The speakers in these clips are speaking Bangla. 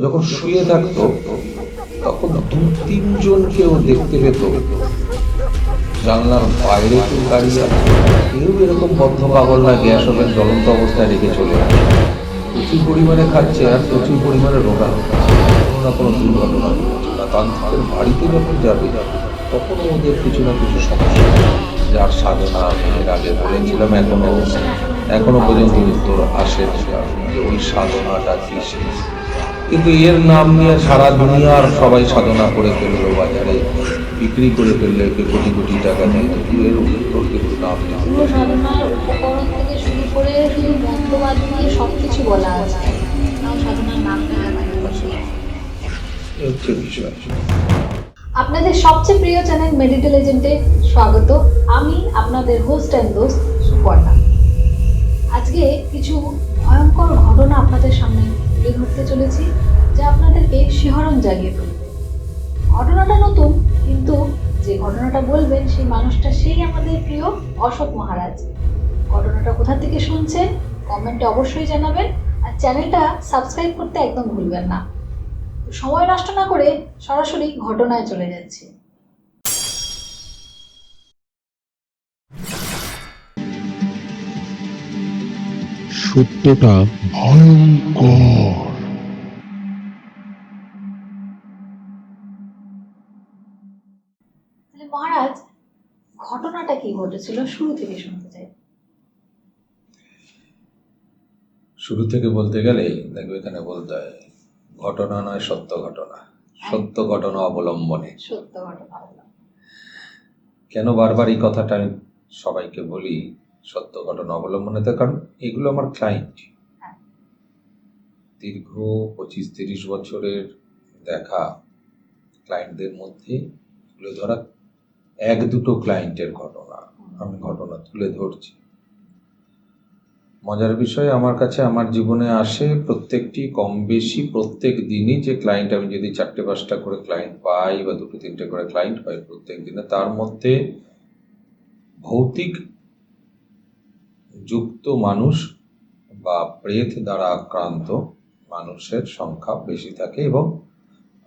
যখন শুয়ে থাকতো তখন দু তিনজনকে ও দেখতে পেত জানলার বাইরে কেউ দাঁড়িয়ে আছে। কেউ এরকম বদ্ধ পাগল না গ্যাস ওভেন জ্বলন্ত অবস্থায় রেখে চলে আসে। প্রচুর পরিমাণে খাচ্ছে আর প্রচুর পরিমাণে রোগা, কোনো না কোনো দুর্ঘটনা ঘটেছে। না তান্ত্রিকের বাড়িতে যখন যাবে তখন ওদের কিছু না কিছু সমস্যা, যার সাধনা আমি এর আগে বলেছিলাম, এখনো পর্যন্ত উত্তর আসেনি যে ওই সাধনাটা কিসে। কিন্তু এর নাম নিয়ে সারা দুনিয়ার সবাই সাধনা করে ফেললো, বাজারে বিক্রি করে ফেললো একে কোটি কোটি টাকা দিয়ে, কিন্তু এর উত্তর কিন্তু নাম নেই। পুরো সাধনার উপকরণ থেকে শুরু করে শুধু মন্ত্রবাদ দিয়ে সবকিছু বলা আছে, তাও সাধনার নামটা জানা গেল না। এই হচ্ছে বিষয়। আপনাদের সবচেয়ে প্রিয় চ্যানেল মেডিটেল এজেন্টে স্বাগত। আমি আপনাদের হোস্ট অ্যান্ড দোস্ত সুপর্ণা। আজকে কিছু ভয়ঙ্কর ঘটনা আপনাদের সামনে তুলে ধরতে চলেছি, যা আপনাদেরকে শিহরণ জাগিয়ে তুলবে। ঘটনাটা নতুন, কিন্তু যে ঘটনাটা বলবেন সেই মানুষটা সেই আমাদের প্রিয় অশোক মহারাজ। ঘটনাটা কোথা থেকে শুনছেন কমেন্টে অবশ্যই জানাবেন, আর চ্যানেলটা সাবস্ক্রাইব করতে একদম ভুলবেন না। তো সময় নষ্ট না করে সরাসরি ঘটনায় চলে যাচ্ছি। সত্যটা ভয়ঙ্কর। তাহলে মহারাজ, ঘটনাটা কি ঘটেছিল শুরু থেকে শুনতে চাই। শুরু থেকে বলতে গেলে দেখবে এখানে বলতে হয় ঘটনা নয় সত্য ঘটনা, সত্য ঘটনা অবলম্বনে। সত্য ঘটনা হলো। কেন বারবার এই কথাটা আমি সবাইকে বলি সত্য ঘটনা অবলম্বনে, তার কারণ এগুলো আমার ক্লায়েন্ট। হ্যাঁ। দীর্ঘ 25-30 বছরের দেখা ক্লায়েন্টদের মধ্যে তুলে ধরা এক দুটো ক্লায়েন্টের ঘটনা আমি ঘটনা তুলে ধরছি। মজার বিষয়, আমার কাছে আমার জীবনে আসে প্রত্যেকটি কম বেশি প্রত্যেক দিনই যে ক্লায়েন্ট, আমি যদি 4-5টা করে ক্লায়েন্ট পাই বা 2-3টে করে ক্লায়েন্ট পাই প্রত্যেক দিনে, তার মধ্যে ভৌতিক যুক্ত মানুষ বা প্রেত দ্বারা আক্রান্ত মানুষের সংখ্যা বেশি থাকে, এবং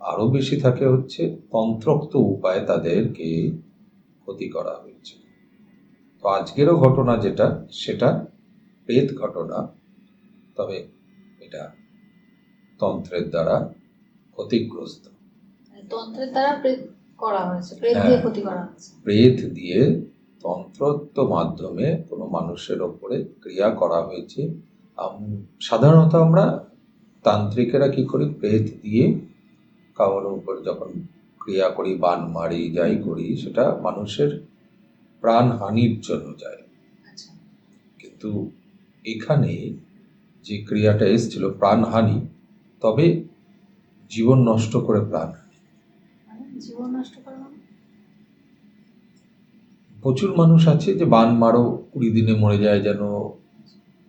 আরও বেশি থাকে হচ্ছে তন্ত্রোক্ত উপায়ে তাদেরকে ক্ষতি করা হয়েছে। তো আজকেরও ঘটনা যেটা, সেটা প্রেত ঘটনা, তবে এটা তন্ত্রের দ্বারা ক্ষতিগ্রস্ত। তন্ত্রের দ্বারা প্রেত করা হয়েছে, প্রেত দিয়ে ক্ষতি করা হয়েছে। প্রেত দিয়ে তন্ত্রত্ব মাধ্যমে কোনো মানুষের ওপরে ক্রিয়া করা হয়েছে। সাধারণত আমরা তান্ত্রিকেরা কি করি, প্রেত দিয়ে কারোর উপর যখন ক্রিয়া করি, বান মারি, যাই করি, সেটা মানুষের প্রাণহানির জন্য যায়। আচ্ছা। কিন্তু এখানে যে ক্রিয়াটা এসেছিল প্রাণহানি, তবে জীবন নষ্ট করে প্রাণহানি। জীবন নষ্ট করা মানে? প্রচুর মানুষ আছে যে বান মারো 20 দিনে মরে যায়, যেন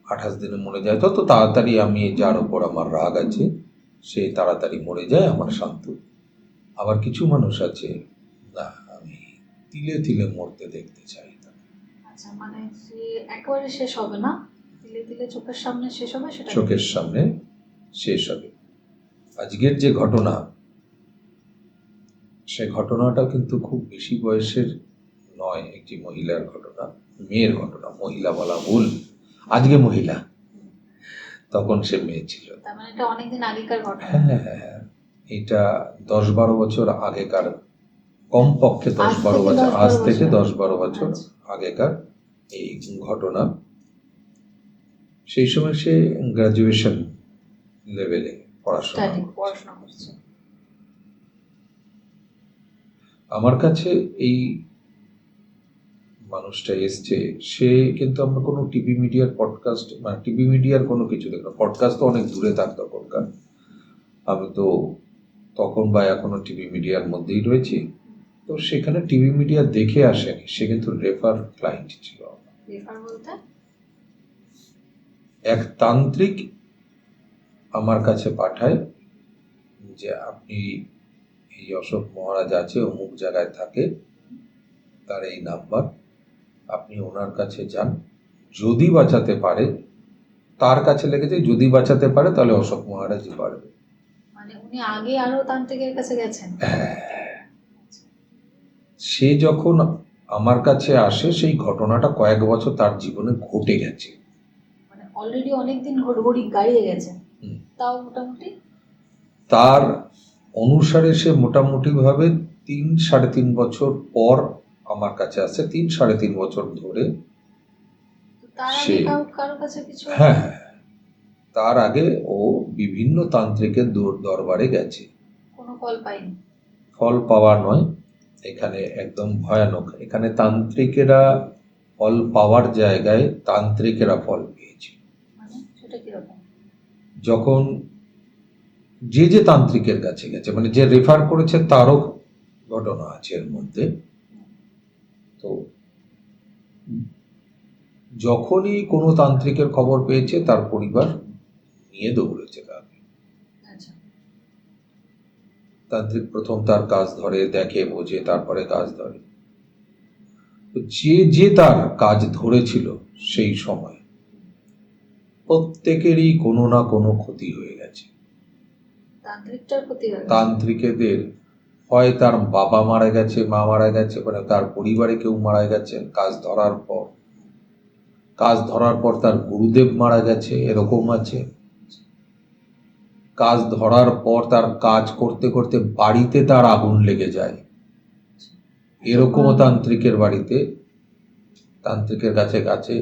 28 দিনে মরে যায়, তত তাড়াতাড়ি আমি যার ওপর আমার রাগ আছে সে তাড়াতাড়ি মরে যায়, আমার শান্ত। আবার কিছু মানুষ আছে, না আমি তিলে তিলে মরতে দেখতে চাই না। আচ্ছা, মানে সে একেবারে শেষ হবে না, ধীরে ধীরে চোখের সামনে শেষ হবে, সেটা চোখের সামনে শেষ হবে। আজকের যে ঘটনা, সে ঘটনাটা কিন্তু খুব বেশি বয়সের নয়, একটি মহিলার ঘটনা, মেয়ের ঘটনা। মহিলা বলা ভুল, আজকে মহিলা, তখন সে মেয়ে ছিল। তার মানে এটা অনেকদিন আগেকার ঘটনা। হ্যাঁ, এটা 10-12 বছর আগেকার, কমপক্ষে 10-12 বছর, আজ থেকে 10-12 বছর আগেকার এই ঘটনা। সেই সময় সে গ্রাজুয়েশন লেভেলে পড়াশোনা করছে। আমার কাছে এই মানুষটা এসছে, সে কিন্তু আমরা কোনো টিভি মিডিয়ার পডকাস্ট, মানে টিভি মিডিয়ার কোনো কিছু দেখো, পডকাস্ট তো অনেক দূরে থাক তখনকার, আমি তো তখন বা এখনো টিভি মিডিয়ার মধ্যেই রয়েছি। তো সেখানে টিভি মিডিয়া দেখে আসেনি, সে কিন্তু রেফার ক্লায়েন্ট ছিল। রেফার বলতে? এক তান্ত্রিক আমার কাছে পাঠায় যে আপনি এই অশোক মহারাজ আছে, অমুক জায়গায় থাকে, তার এই নাম্বার, আপনি ওনার কাছে যান, যদি বাঁচাতে পারে, তার কাছে লেগেছে যদি বাঁচাতে পারে তাহলে অশোক মহারাজই পারবে। মানে উনি আগে আরো তান্ত্রিকের কাছে গেছেন? সে যখন আমার কাছে আসে সেই ঘটনাটা কয়েক বছর তার জীবনে ঘটে গেছে। মানে অলরেডি অনেকদিন ঘড়ি গাড়িয়ে গেছে, হুম। তাও মোটামুটি তার অনুসারে সে মোটামুটিভাবে 3-3.5 বছর পর আমার কাছে আসে, 3-3.5 বছর ধরে। তো তার আগে সে কারো কাছে কিছু? হ্যাঁ, তার আগে ও বিভিন্ন তান্ত্রিকের দরবারে গেছে। কোনো ফল পাইনি? ফল পাওয়া নয়, এখানে একদম ভয়ানক। এখানে তান্ত্রিকেরা ফল পাওয়ার জায়গায় তান্ত্রিকেরা ফল পেয়েছে। মানে সেটা কিরকম? যখন যে তান্ত্রিকের কাছে গেছে, মানে যে রেফার করেছে তারও ঘটনা আছে এর মধ্যে। তো যখনই কোনো তান্ত্রিকের খবর পেয়েছে তার পরিবার নিয়ে দৌড়েছে তাকে। আচ্ছা। তান্ত্রিক প্রথম তার কাজ ধরে, দেখে বোঝে, তারপরে কাজ ধরে। তো যে তার কাজ ধরেছিল সেই সময় প্রত্যেকেরই কোনো না কোনো ক্ষতি হয়ে গেছে। তান্ত্রিকটার ক্ষতি হয়ে গেছে? তান্ত্রিকেদের হয় তার বাবা মারা গেছে, মা মারা গেছে, মানে তার পরিবারে কেউ মারা গেছে কাজ ধরার পর। কাজ ধরার পর তার গুরুদেব মারা গেছে, এরকম আছে। কাজ ধরার পর তার কাজ করতে করতে বাড়িতে তার আগুন লেগে যায়, এরকমও তান্ত্রিকের বাড়িতে, তান্ত্রিকের কাছে কাছে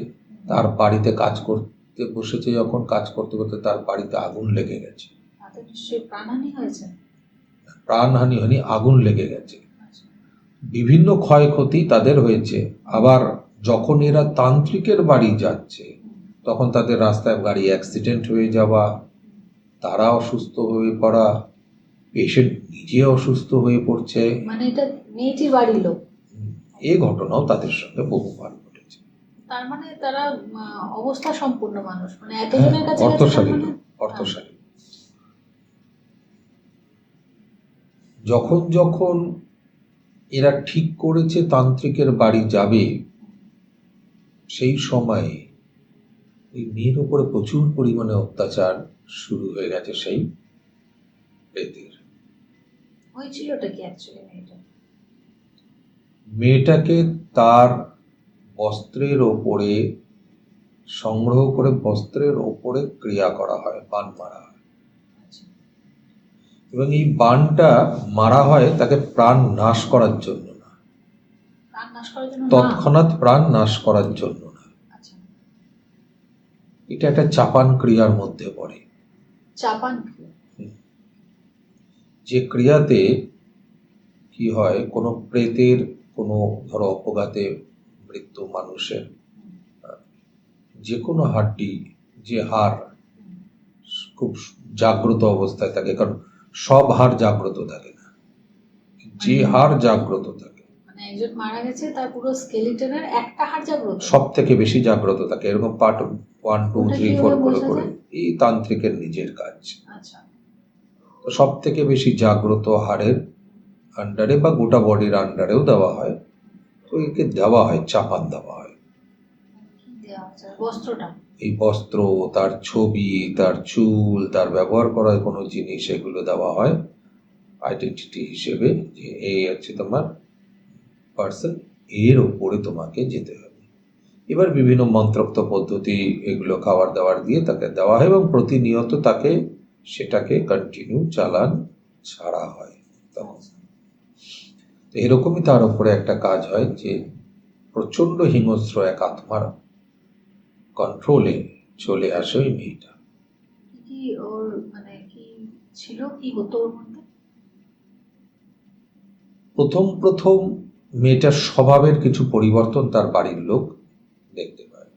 তার বাড়িতে কাজ করতে বসেছে, যখন কাজ করতে করতে তার বাড়িতে আগুন লেগে গেছে। তাদের নিশ্চয়ই প্রাণহানি হয়েছে? প্রাণহানি হয়নি, আগুন লেগে গেছে। আচ্ছা। বিভিন্ন ক্ষয়ক্ষতি তাদের হয়েছে। আবার যখন এরা তান্ত্রিকের বাড়ি যাচ্ছে তখন তাদের রাস্তায় গাড়ি অ্যাক্সিডেন্ট হয়ে যাওয়া, তারা অসুস্থ হয়ে পড়া, পেশেন্ট নিজে অসুস্থ হয়ে পড়ছে। মানে এটা মেয়েটির বাড়ির লোক? এই ঘটনাও তাদের সঙ্গে বহুবার ঘটেছে। তার মানে তারা অবস্থা সম্পূর্ণ মানুষ, মানে এতজনের কাছে গেছে তার অর্থশালী মানে? লোক, অর্থশালী। যখন যখন এরা ঠিক করেছে তান্ত্রিকের বাড়ি যাবে, সেই সময়ে এই মেয়ের উপরে প্রচুর পরিমাণে অত্যাচার শুরু হয়ে গেছে সেই প্রেতের। হয়েছিলটা কি অ্যাকচুয়ালি মেয়েটা? মেয়েটাকে তার বস্ত্রের ওপরে সংগ্রহ করে বস্ত্রের ওপরে ক্রিয়া করা হয়, বান মারা হয়। আচ্ছা। এবং এই বানটা মারা হয় তাকে প্রাণ নাশ করার জন্য না, প্রাণ নাশ করার জন্য না? তৎক্ষণাৎ প্রাণ নাশ করার জন্য না। আচ্ছা। এটা একটা চাপান ক্রিয়ার মধ্যে পড়ে। চাপান? যে ক্রিয়াতে কি হয়, কোনো প্রেতের কোনো ধরো অপঘাতে মৃত্যু মানুষের, যে কোনো হাড্ডি, যে হাড় খুব জাগ্রত অবস্থায় থাকে, কারণ সব হাড় জাগ্রত থাকে না, যে হাড় জাগ্রত থাকে, মানে একজন মারা গেছে তার পুরো স্কেলিটনের একটা হাড় জাগ্রত? সব থেকে বেশি জাগ্রত থাকে, এরকম পার্ট 1, 2, 3, 4 করে করে। এই তান্ত্রিকের নিজের কাজ। আচ্ছা। তো সব থেকে বেশি জাগ্রত হাড়ের আন্ডারে বা গোটা বডির আন্ডারেও দেওয়া হয়। তো একে দেওয়া হয়, চাপান দেওয়া হয়। কি দেওয়া হচ্ছে? বস্ত্রটা? এই বস্ত্র, তার ছবি, তার চুল, তার ব্যবহার করার কোনো জিনিস, এগুলো দেওয়া হয় আইডেন্টিটি হিসেবে, যে এই হচ্ছে তোমার পার্সন, এর ওপরে তোমাকে যেতে হবে। এবার বিভিন্ন মন্ত্রোক্ত পদ্ধতি, এগুলো খাবার দাবার দিয়ে তাকে দেওয়া হয় এবং প্রতিনিয়ত তাকে সেটাকে কন্টিনিউ চালান ছাড়া হয়। তখন তো এরকমই তার উপরে একটা কাজ হয় যে প্রচণ্ড হিংস্র এক আত্মার কন্ট্রোলে চলে আসে ওই মেয়েটা। কি ওর মানে কি ছিল, কি হতো ওর মধ্যে? প্রথম মেয়েটার স্বভাবের কিছু পরিবর্তন তার বাড়ির লোক দেখতে পায়।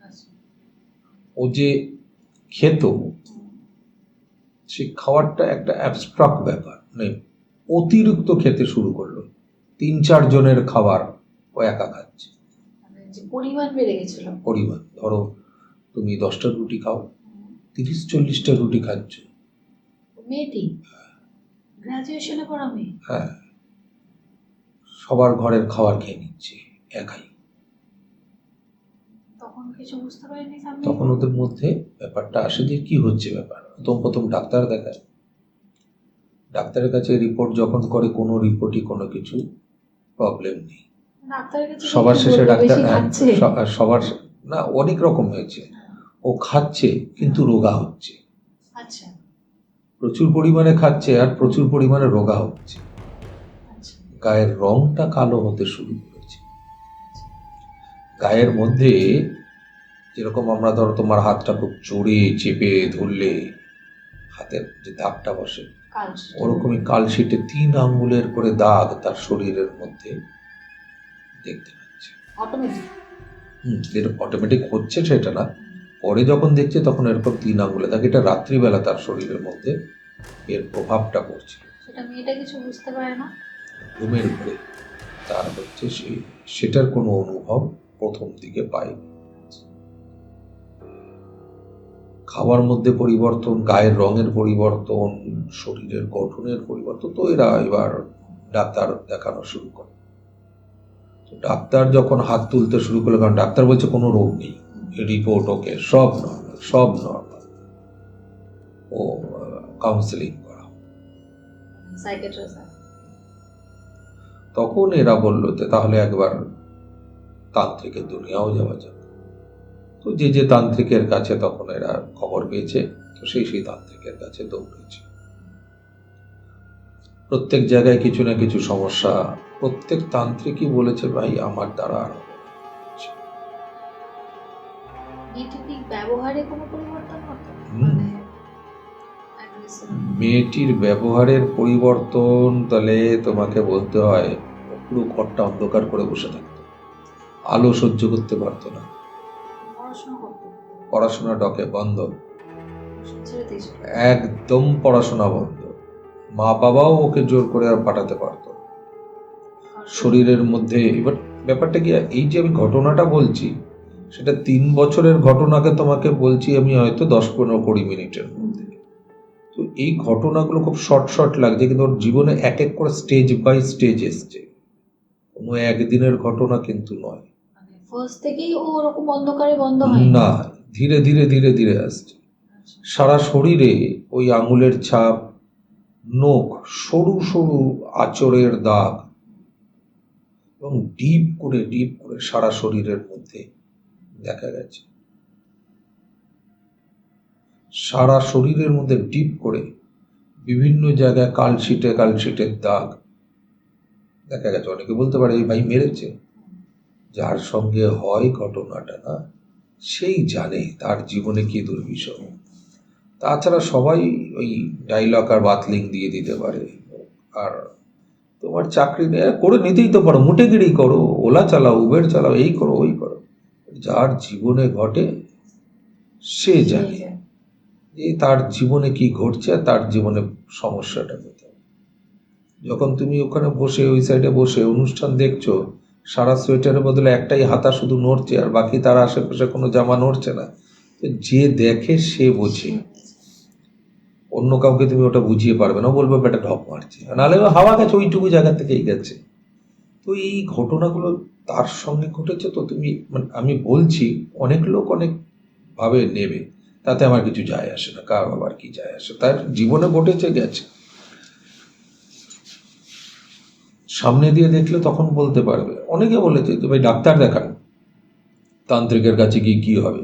আচ্ছা। ও যে খেত, সেই খাবারটা একটা অ্যাবস্ট্রাক্ট ব্যাপার, মানে অতিরিক্ত খেতে শুরু করলো। 3-4 জনের খাবার ও একা খাচ্ছে। মানে যে পরিমাণ বেড়ে গেছিল? পরিমাণ, ধরো তুমি 10টা রুটি খাও, 30-40টা রুটি খাচ্ছ। মেয়েটি গ্রাজুয়েশনে পড়া মেয়ে? হ্যাঁ, সবার ঘরের খাবার খেয়ে নিচ্ছে একাই। তখন কিছু বুঝতে পারিনি সামনে? তখন ওদের মধ্যে ব্যাপারটা আসে যে কি হচ্ছে ব্যাপার। প্রথম ডাক্তার দেখায়, ডাক্তারের কাছে রিপোর্ট যখন করে কোনো রিপোর্টই কোনো কিছু প্রবলেম নেই। ডাক্তারের কাছে সবার কি শেষে বলবো, ডাক্তার বেশি খাচ্ছে? সবার না, অনেক রকম হয়েছে। ও খাচ্ছে কিন্তু রোগা হচ্ছে, আচ্ছা প্রচুর পরিমাণে খাচ্ছে আর প্রচুর পরিমাণে রোগা হচ্ছে। আচ্ছা গায়ের রংটা কালো হতে শুরু করেছে। গায়ের মধ্যে যেরকম আমরা ধরো তোমার হাতটা খুব জোরে চেপে ধরলে হাতের যে দাগটা বসে, কালচে। ওরকমই কালশিটে 3 আঙ্গুলের করে দাগ তার শরীরের মধ্যে দেখতে পাচ্ছে। অটোমেটিক। যেটা অটোমেটিক হচ্ছে সেটা না, পরে যখন দেখছে তখন এরকম 3 আঙ্গুলে দাগ। এটা রাত্রিবেলা তার শরীরের মধ্যে এর প্রভাবটা পড়ছিল। সেটা মেয়েটা কিছু বুঝতে পারে না। ঘুমের ঘরে তার হচ্ছে সেটার কোনো অনুভব প্রথম দিকে পায়। খাওয়ার মধ্যে পরিবর্তন, গায়ের রঙের পরিবর্তন, শরীরের গঠনের পরিবর্তন, তো এরা এবার ডাক্তার দেখানো শুরু করে। তো ডাক্তার যখন হাত তুলতে শুরু করলো, কারণ ডাক্তার বলছে কোনো রোগ নেই, রিপোর্ট ওকে, সব নর্মাল, সব নর্মাল, ও কাউন্সেলিং করা। সাইকিয়াট্রিস্ট। তখন এরা বললো যে তাহলে একবার তান্ত্রিকের দুনিয়াও যাওয়া যাক। তো যে তান্ত্রিকের কাছে তখন এরা খবর পেয়েছে, তো সেই তান্ত্রিকের কাছে দৌড়েছে। প্রত্যেক জায়গায় কিছু না কিছু সমস্যা, প্রত্যেক তান্ত্রিকই বলেছে ভাই আমার দ্বারা আর হবে না। মেয়েটির ব্যবহারে কোনো পরিবর্তন হতো? হুম। মেয়েটির ব্যবহারের পরিবর্তন, তাহলে তোমাকে বলতে হয় পুরো ঘরটা অন্ধকার করে বসে থাকতো, আলো সহ্য করতে পারতো না, পড়াশোনা করতো? পড়াশোনা ডকে বন্ধ, ছেড়ে দিয়েছে? একদম পড়াশোনা বন্ধ। মা বাবাও ওকে জোর করে আর পাঠাতে পারতো না। শরীরের মধ্যে এবার ব্যাপারটা কি, এই যে আমি ঘটনাটা বলছি সেটা 3 বছরের ঘটনাকে তোমাকে বলছি আমি হয়তো 10-15-20 মিনিটের মধ্যে। তো এই ঘটনাগুলো খুব শর্ট শর্ট লাগছে, কিন্তু ওর জীবনে এক এক করে স্টেজ বাই স্টেজ এসছে, কোনো একদিনের ঘটনা কিন্তু নয়। মানে ফার্স্ট থেকেই ও ওরকম অন্ধকারে বন্ধ হয় না, ধীরে ধীরে ধীরে ধীরে আসছে। সারা শরীরে ওই আঙুলের ছাপ, নখ, সরু সরু আঁচড়ের দাগ, এবং ডিপ করে সারা শরীরের মধ্যে দেখা গেছে। সারা শরীরের মধ্যে ডিপ করে বিভিন্ন জায়গায় কালশিটের দাগ দেখা গেছে। অনেকে বলতে পারে এই ভাই মেরেছে, যার সঙ্গে হয় ঘটনাটা না সেই জানে তার জীবনে কি দুর্বিষহ। তাছাড়া সবাই ওই ডায়লগ আর বাতলিং দিয়ে দিতে পারে, আর তোমার চাকরি করে নিতেই তো পারো, মুটেগিরি করো, ওলা চালাও, উবের চালাও, এই করো ওই করো। যার জীবনে ঘটে সে জানে যে তার জীবনে কি ঘটছে আর তার জীবনে সমস্যাটা কোথায়। যখন তুমি ওখানে বসে ওই সাইডে বসে অনুষ্ঠান দেখছো, সারা সোয়েটারের বদলে একটাই হাতা শুধু নড়ছে আর বাকি তার আশেপাশে কোনো জামা নড়ছে না, তো যে দেখে সে বোঝে। অন্য কাউকে তুমি ওটা বুঝিয়ে পারবে না, বলবে বেটা ঢপ মারছে, নাহলে হাওয়া গেছে ওইটুকু জায়গা থেকেই গেছে। তো এই ঘটনাগুলো তার সঙ্গে ঘটেছে। তো তুমি আমি বলছি অনেক লোক অনেক ভাবে নেবে, তাতে আমার কিছু যায় আসে না, কার আবার কি যায় আসে, তার জীবনে ঘটেছে গেছে। সামনে দিয়ে দেখলে তখন বলতে পারবে। অনেকে বলেছে তো ভাই ডাক্তার দেখান, তান্ত্রিকের কাছে গিয়ে কি হবে।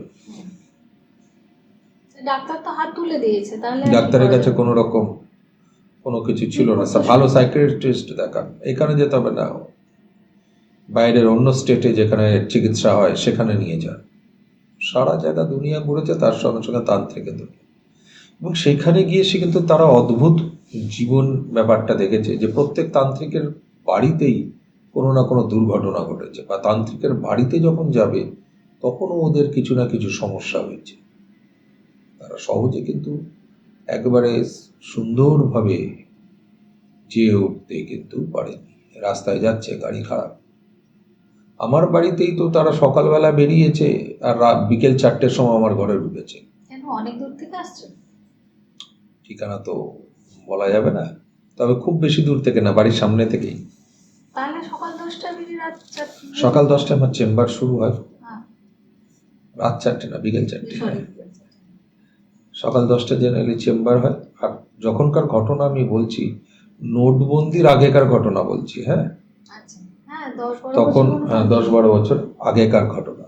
ডাক্তার তো হাত তুলে দিয়েছে, তাহলে ডাক্তারের কাছে কোনো রকম কোনো কিছু ছিল না, ভালো সাইকিয়াট্রিস্ট দেখান, এখানে যেতে হবে না, বাইরের অন্য স্টেটে যেখানে চিকিৎসা হয় সেখানে নিয়ে যান। সারা জায়গা দুনিয়া ঘুরেছে, তার সঙ্গে সঙ্গে তান্ত্রিকের দুনিয়া, এবং সেখানে গিয়ে সে কিন্তু তারা অদ্ভুত জীবন ব্যাপারটা দেখেছে যে প্রত্যেক তান্ত্রিকের বাড়িতেই কোনো না কোনো দুর্ঘটনা ঘটেছে, বা তান্ত্রিকের বাড়িতে যখন যাবে তখনও ওদের কিছু না কিছু সমস্যা হয়েছে। তারা সহজে কিন্তু একবারে সুন্দরভাবে যেয়ে উঠতে কিন্তু পারেনি। রাস্তায় যাচ্ছে গাড়ি খারাপ, আমার বাড়িতেই তো তারা সকালবেলা বেরিয়েছে আর বিকেল 4টের সময় আমার ঘরে ঢুকেছে। কেন, অনেক দূর থেকে আসছে? ঠিকানা তো বলা যাবে না, তবে খুব বেশি দূর থেকে না, বাড়ির সামনে থেকেই। তাহলে সকাল 10টায় বেরিয়ে রাত 4টে? সকাল 10টায় আমার চেম্বার শুরু হয়, হ্যাঁ, রাত 4টে না, বিকেল 4টে। সরি। সকাল 10টা জেনারেলি চেম্বার হয়, আর যখনকার ঘটনা আমি বলছি, নোটবন্দির আগেকার ঘটনা বলছি, হ্যাঁ, আচ্ছা, হ্যাঁ 10-12 তখন বছর হলো। 10-12 বছর আগেকার ঘটনা।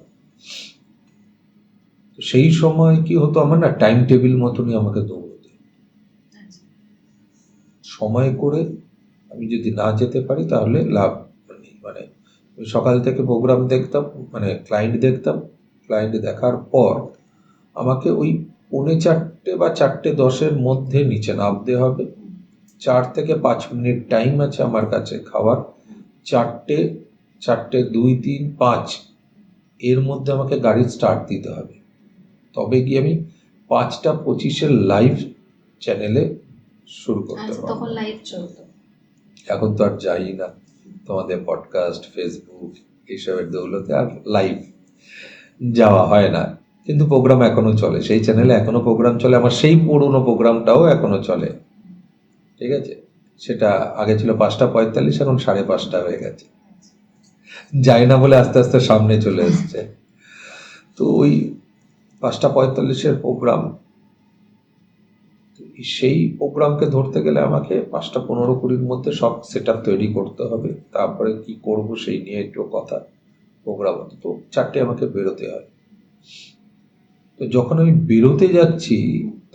তো সেই সময় কি হতো, আমার না টাইম টেবিল মতনই আমাকে দৌড়তে, আচ্ছা, সময় করে আমি যদি না যেতে পারি তাহলে লাভ নেই। মানে আমি সকাল থেকে প্রোগ্রাম দেখতাম, মানে ক্লায়েন্ট দেখতাম, ক্লায়েন্ট দেখার পর আমাকে ওই 4:45 বা 4:10 মধ্যে নিচে নামতে হবে। 4 থেকে 5 মিনিট টাইম আছে আমার কাছে খাওয়ার। 4টে, 4টে 2, 3, 5 এর মধ্যে আমাকে গাড়ি স্টার্ট দিতে হবে, তবে গিয়ে আমি 5:25 লাইভ চ্যানেলে শুরু করতে আচ্ছা, পারবো। তখন লাইভ চলতো। এখন তো আর যাই না, তোমাদের পডকাস্ট, ফেসবুক এইসবের দৌলতে আর লাইভ যাওয়া হয় না, কিন্তু প্রোগ্রাম এখনো চলে, সেই চ্যানেলে এখনো প্রোগ্রাম চলে, আমার সেই পুরনো প্রোগ্রামটাও এখনো চলে, ঠিক আছে। সেটা আগে ছিল 5:45, এখন 5:30 হয়ে গেছে, যাই না বলে আস্তে আস্তে সামনে চলে এসছে। তো ওই 5:45 প্রোগ্রাম, সেই প্রোগ্রামকে ধরতে গেলে আমাকে 5:15-20 মধ্যে সব সেট আপ তৈরি করতে হবে, তারপরে কি করব সেই নিয়ে একটু কথা, প্রোগ্রাম হতো। তো 4টে আমাকে বেরোতে হয়। তো যখন আমি বেরোতে যাচ্ছি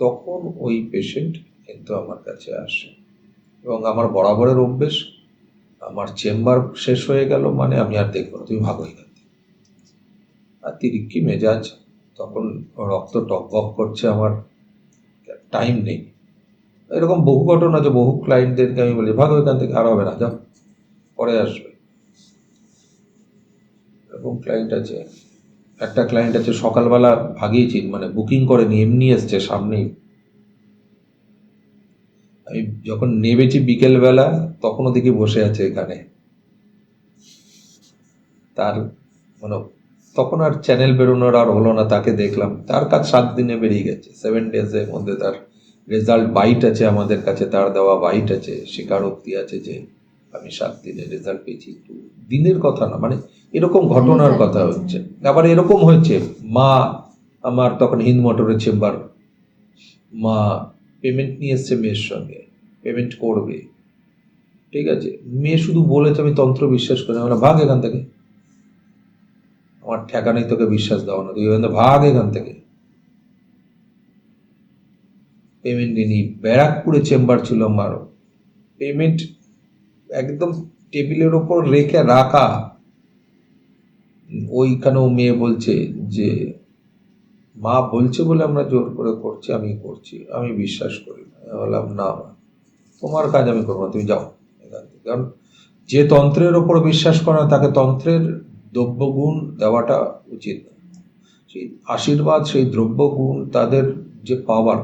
তখন ওই পেশেন্ট কিন্তু আমার কাছে আসে, এবং আমার বরাবরের অভ্যেস, আমার চেম্বার শেষ হয়ে গেল মানে আমি আর দেখবো না, তুমি ভাগো এখান থেকে। আর তিরিক্ষি মেজাজ, তখন রক্ত টকবক করছে, আমার টাইম নেই। এরকম বহু ঘটনা আছে, বহু ক্লায়েন্টদেরকে আমি বলি ভাগো এখান থেকে, আর হবে না, যাও পরে আসবে। এরকম ক্লায়েন্ট আছে, একটা ক্লায়েন্ট আছে সকালবেলা ভাগিয়েছি, মানে বুকিং করেনি, এমনি এসছে সামনেই। আমি যখন নেমেছি বিকেলবেলা তখনও দেখি বসে আছে এখানে। তার মানে তখন আর চ্যানেল বেরোনোর আর হলো না, তাকে দেখলাম, তার কাজ 7 দিনে বেরিয়ে গেছে, 7 ডেজের মধ্যে তার রেজাল্ট বাইট আছে আমাদের কাছে, তার দেওয়া বাইট আছে, স্বীকারোক্তি আছে যে আমি 7 দিনে রেজাল্ট পেয়েছি। তো দিনের কথা না, মানে এরকম ঘটনার কথা হচ্ছে। আবার এরকম হয়েছে, মা আমার তখন হিন্দ মোটরের চেম্বার, মা পেমেন্ট নিয়ে এসছে মেয়ের সঙ্গে, পেমেন্ট করবে, ঠিক আছে, মেয়ে শুধু বলেছে আমি তন্ত্র বিশ্বাস করি না, মানে ভাগ এখান থেকে, আমার ঠেকা নেই তোকে বিশ্বাস দেওয়া না, তুই এখান থেকে ভাগ এখান থেকে। পেমেন্ট নিয়ে ব্যারাকপুরে চেম্বার ছিল আমার, পেমেন্ট একদম টেবিলের ওপর রেখে রাখা, ওইখানেও মেয়ে বলছে যে মা বলছে বলে আমরা জোর করে করছি, আমি করছি, আমি বিশ্বাস করি না। আমি বললাম না মা, তোমার কাজ আমি করবো না, তুমি যাও এখান থেকে। কারণ যে তন্ত্রের ওপর বিশ্বাস করে না তাকে তন্ত্রের দ্রব্যগুণ দেওয়াটা উচিত না। সেই আশীর্বাদ, সেই দ্রব্যগুণ, তাদের যে পাওয়ার,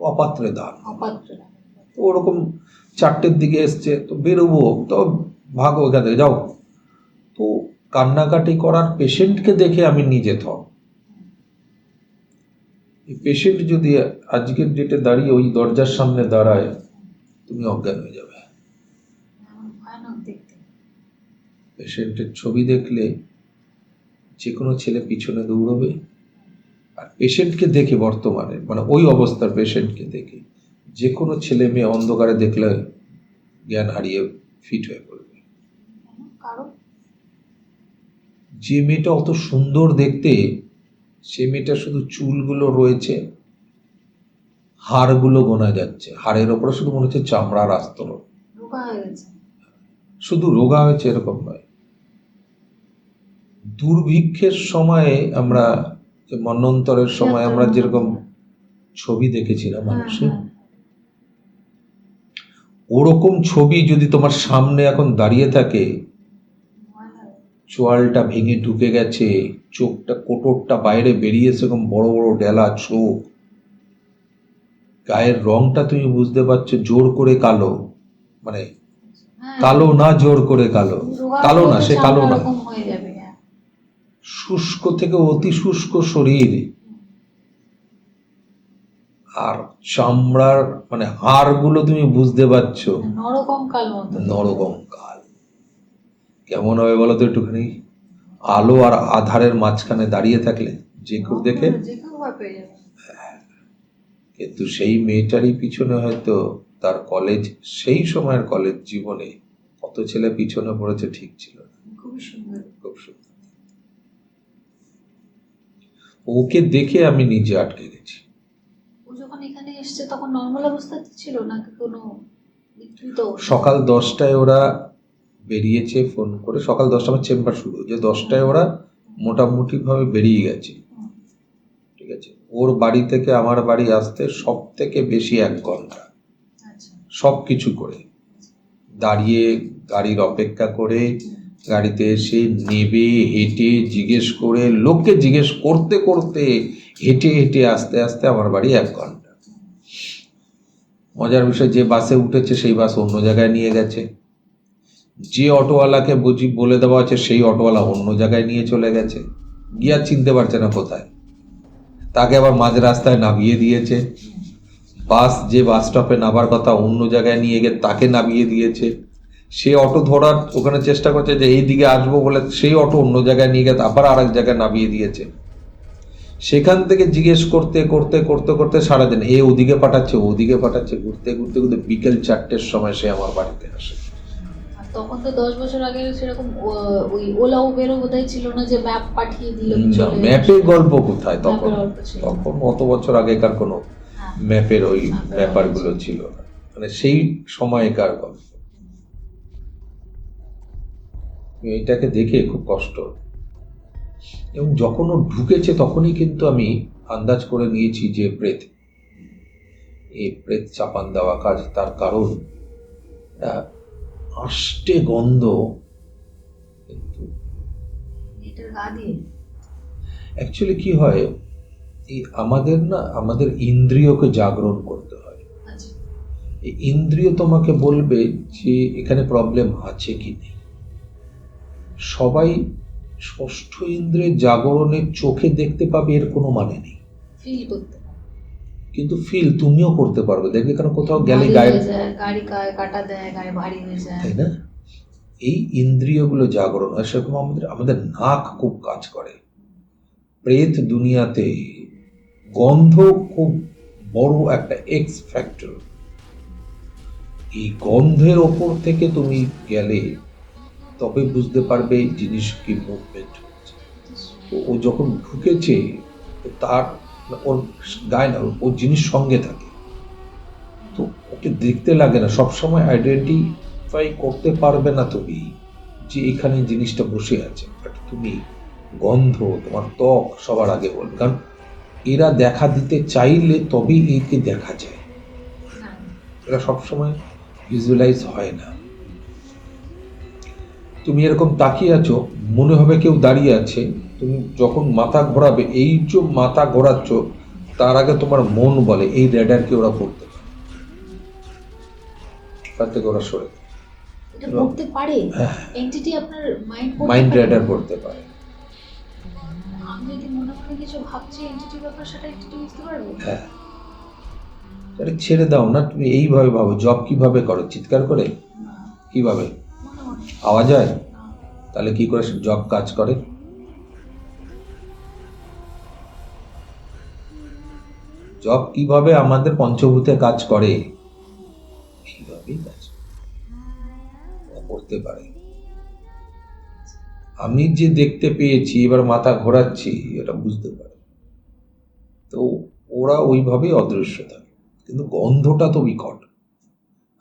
অপাত্রে দান। অপাত্র। তো ওরকম 4টের দিকে এসছে, তো বেরোবো, তো ভাগো এখান থেকে, যাও। তো কান্নাকাটি করার পেশেন্টকে দেখে আমি নিজে থ, এই পেশেন্ট যদি আজকের ডেটে দাঁড়িয়ে ওই দরজার সামনে দাঁড়ায়, তুমি অজ্ঞান হয়ে যাবে। ভয়ানক দেখতে। পেশেন্টের ছবি দেখলে যে কোনো ছেলে পিছনে দৌড়বে, আর পেশেন্টকে দেখে বর্তমানে, মানে ওই অবস্থার পেশেন্টকে দেখে যে কোনো ছেলে মেয়ে অন্ধকারে দেখলে জ্ঞান হারিয়ে ফিট হয়ে পড়বে। কারণ যে মেয়েটা অত সুন্দর দেখতে, সে মেয়েটা শুধু চুলগুলো রয়েছে, হাড়গুলো গোনা যাচ্ছে, হাড়ের ওপরে শুধু মনে হচ্ছে চামড়ার আস্তরণ, রোগা হয়ে গেছে। শুধু রোগা হয়েছে এরকম নয়। দুর্ভিক্ষের সময়ে আমরা, যে মন্বন্তরের সময় আমরা যেরকম ছবি দেখেছিলাম মানুষের, ওরকম ছবি যদি তোমার সামনে এখন দাঁড়িয়ে থাকে, চোয়ালটা ভেঙে ঢুকে গেছে, চোখটা, কোটরটা বাইরে বেরিয়েছে, এরকম বড় বড় ডেলা চোখ, গায়ের রংটা তুমি বুঝতে পারছো জোর করে কালো, মানে কালো না, জোর করে কালো, কালো না, সে কালো না, হয়ে যাবে। শুষ্ক থেকে অতি শুষ্ক শরীর, আর চামড়ার মানে হাড়গুলো তুমি বুঝতে পারছো নরকঙ্কাল মতো। নরকঙ্কাল। কেমন হবে বলো তো একটুখানি, আলো আর আধারের মাঝখানে দাঁড়িয়ে থাকলে যে কেউ দেখে কিন্তু সেই মেয়েটারই পিছনে হয়তো তার কলেজ, সেই সময়ের কলেজ জীবনে কত ছেলে পিছনে পড়েছে ঠিক ছিল না। খুবই সুন্দর। খুব সুন্দর। ওকে দেখে আমি নিজে আটকে গেছি। ও যখন এখানে এসছে তখন নর্মাল অবস্থাতে ছিল নাকি কোনো বিকৃত? সকাল 10টায় ওরা বেরিয়েছে ফোন করে, সকাল 10টা আমার চেম্বার শুরু, যে 10টায় ওরা মোটামুটি ভাবে বেরিয়ে গেছে, ঠিক আছে। ওর বাড়ি থেকে আমার বাড়ি আসতে সব থেকে বেশি 1 ঘন্টা, আচ্ছা। সব কিছু করে, দাঁড়িয়ে গাড়ির অপেক্ষা করে, গাড়িতে এসে নেবে, হেঁটে জিজ্ঞেস করে, লোককে জিজ্ঞেস করতে করতে, হেঁটে হেঁটে আস্তে আস্তে আমার বাড়ি 1 ঘন্টা। মজার বিষয়, যে বাসে উঠেছে সেই বাস অন্য জায়গায় নিয়ে গেছে, যে অটোওয়ালাকে বলে দেওয়া আছে সেই অটোওয়ালা অন্য জায়গায় নিয়ে চলে গেছে, গিয়ে আর চিনতে পারছে না কোথায়। তাকে আবার মাঝ রাস্তায় নামিয়ে দিয়েছে, বাস যে বাস স্টপে নামার কথা অন্য জায়গায় নিয়ে গিয়ে তাকে নামিয়ে দিয়েছে। সে অটো ধরার ওখানে চেষ্টা করছে যে এই দিকে আসবো বলে, সেই অটো অন্য জায়গায় নিয়ে গিয়ে আবার আর এক জায়গায় নামিয়ে দিয়েছে। সেখান থেকে জিজ্ঞেস করতে করতে করতে করতে সারাদিন এ ওদিকে পাঠাচ্ছে ওদিকে পাঠাচ্ছে, ঘুরতে ঘুরতে ঘুরতে বিকেল 4টের সময় সে আমার বাড়িতে আসে। আর তখন তো 10 বছর আগে সেরকম ওই ওলা উবেরও বোধহয় ছিল না যে ম্যাপ পাঠিয়ে দিল চলে ম্যাপে গল্প কোথায় তখন, ম্যাপের গল্প ছিল না। তখন অত বছর আগেকার কোনো হ্যাঁ। ম্যাপের ওই ম্যাপের ব্যাপারগুলো ছিল না, মানে সেই সময়কার গল্প। এটাকে দেখে খুব কষ্ট, এবং যখন ও ঢুকেছে তখনই কিন্তু আমি আন্দাজ করে নিয়েছি যে প্রেত, এই প্রেত চাপান দেওয়া কাজ। তার কারণ আষ্টে গন্ধ, কিন্তু এটার গা দিয়ে অ্যাকচুয়ালি কি হয়, এই আমাদের ইন্দ্রিয়কে জাগরণ করতে হয়। আচ্ছা। এই ইন্দ্রিয় তোমাকে বলবে যে এখানে প্রবলেম আছে কি নেই। সবাই ষষ্ঠ ইন্দ্রিয়ের জাগরণের চোখে দেখতে পাবে এর কোনো মানে নেই, ফিল করতে পারে। কিন্তু ফিল তুমিও করতে পারবে, দেখবে কারণ কোথাও গেলে ভারী গায়ে, হয়ে যায়, গাড়ি কাটা দেয়, গায়ে ভারী হয়ে যায়, তাই না? এই ইন্দ্রিয়গুলো জাগরণ হয়। সেরকম আমাদের নাক খুব কাজ করে। প্রেত দুনিয়াতে গন্ধ খুব বড় একটা এক্স ফ্যাক্টর। এই গন্ধের ওপর থেকে তুমি গেলে তবে বুঝতে পারবে এই জিনিস কি মুভমেন্ট হচ্ছে। তো ও যখন ঢুকেছে, তার ওর গায়ে না, ওর জিনিস সঙ্গে থাকে, তো ওকে দেখতে লাগে না, সবসময় আইডেন্টিফাই করতে পারবে না তুমি যে এখানে জিনিসটা বসে আছে, বাট তুমি গন্ধ, তোমার ত্বক সবার আগে বলবে, কারণ এরা দেখা দিতে চাইলে তবেই একে দেখা যায়, না, এরা সবসময় ভিজুয়ালাইজ হয় না। তুমি এরকম তাকিয়ে আছো, মনে হবে কেউ দাঁড়িয়ে আছে, তুমি যখন মাথা ঘোরাবে, এই যে মাথা ঘোরাচ্ছ তার আগে তোমার মন বলে এই রেডারকে ওরা পড়তে পারে, তার থেকে ওরা সরে যায়। এটা পড়তে পারে হ্যাঁ। এন্টিটি, আপনার মাইন্ড রেডার পড়তে পারে। আমি যদি মনে মনে কিছু ভাবছি এন্টিটি ব্যাপার, সেটা এন্টিটি বুঝতে পারবে। হ্যাঁ, আরে ছেড়ে দাও না, তুমি এইভাবে ভাবো, জব কিভাবে করো, চিৎকার করে? কিভাবে মনে মনে আওয়াজ হয়? না। তাহলে কি করে জব কাজ করে? জব কিভাবে আমাদের পঞ্চভূতে কাজ করে, এইভাবেই কাজ করতে পারে। আমি যে দেখতে পেয়েছি, এবার মাথা ঘোরাচ্ছি, এটা বুঝতে পারে। তো ওরা ওইভাবেই অদৃশ্য থাকে, কিন্তু গন্ধটা তো বিকট।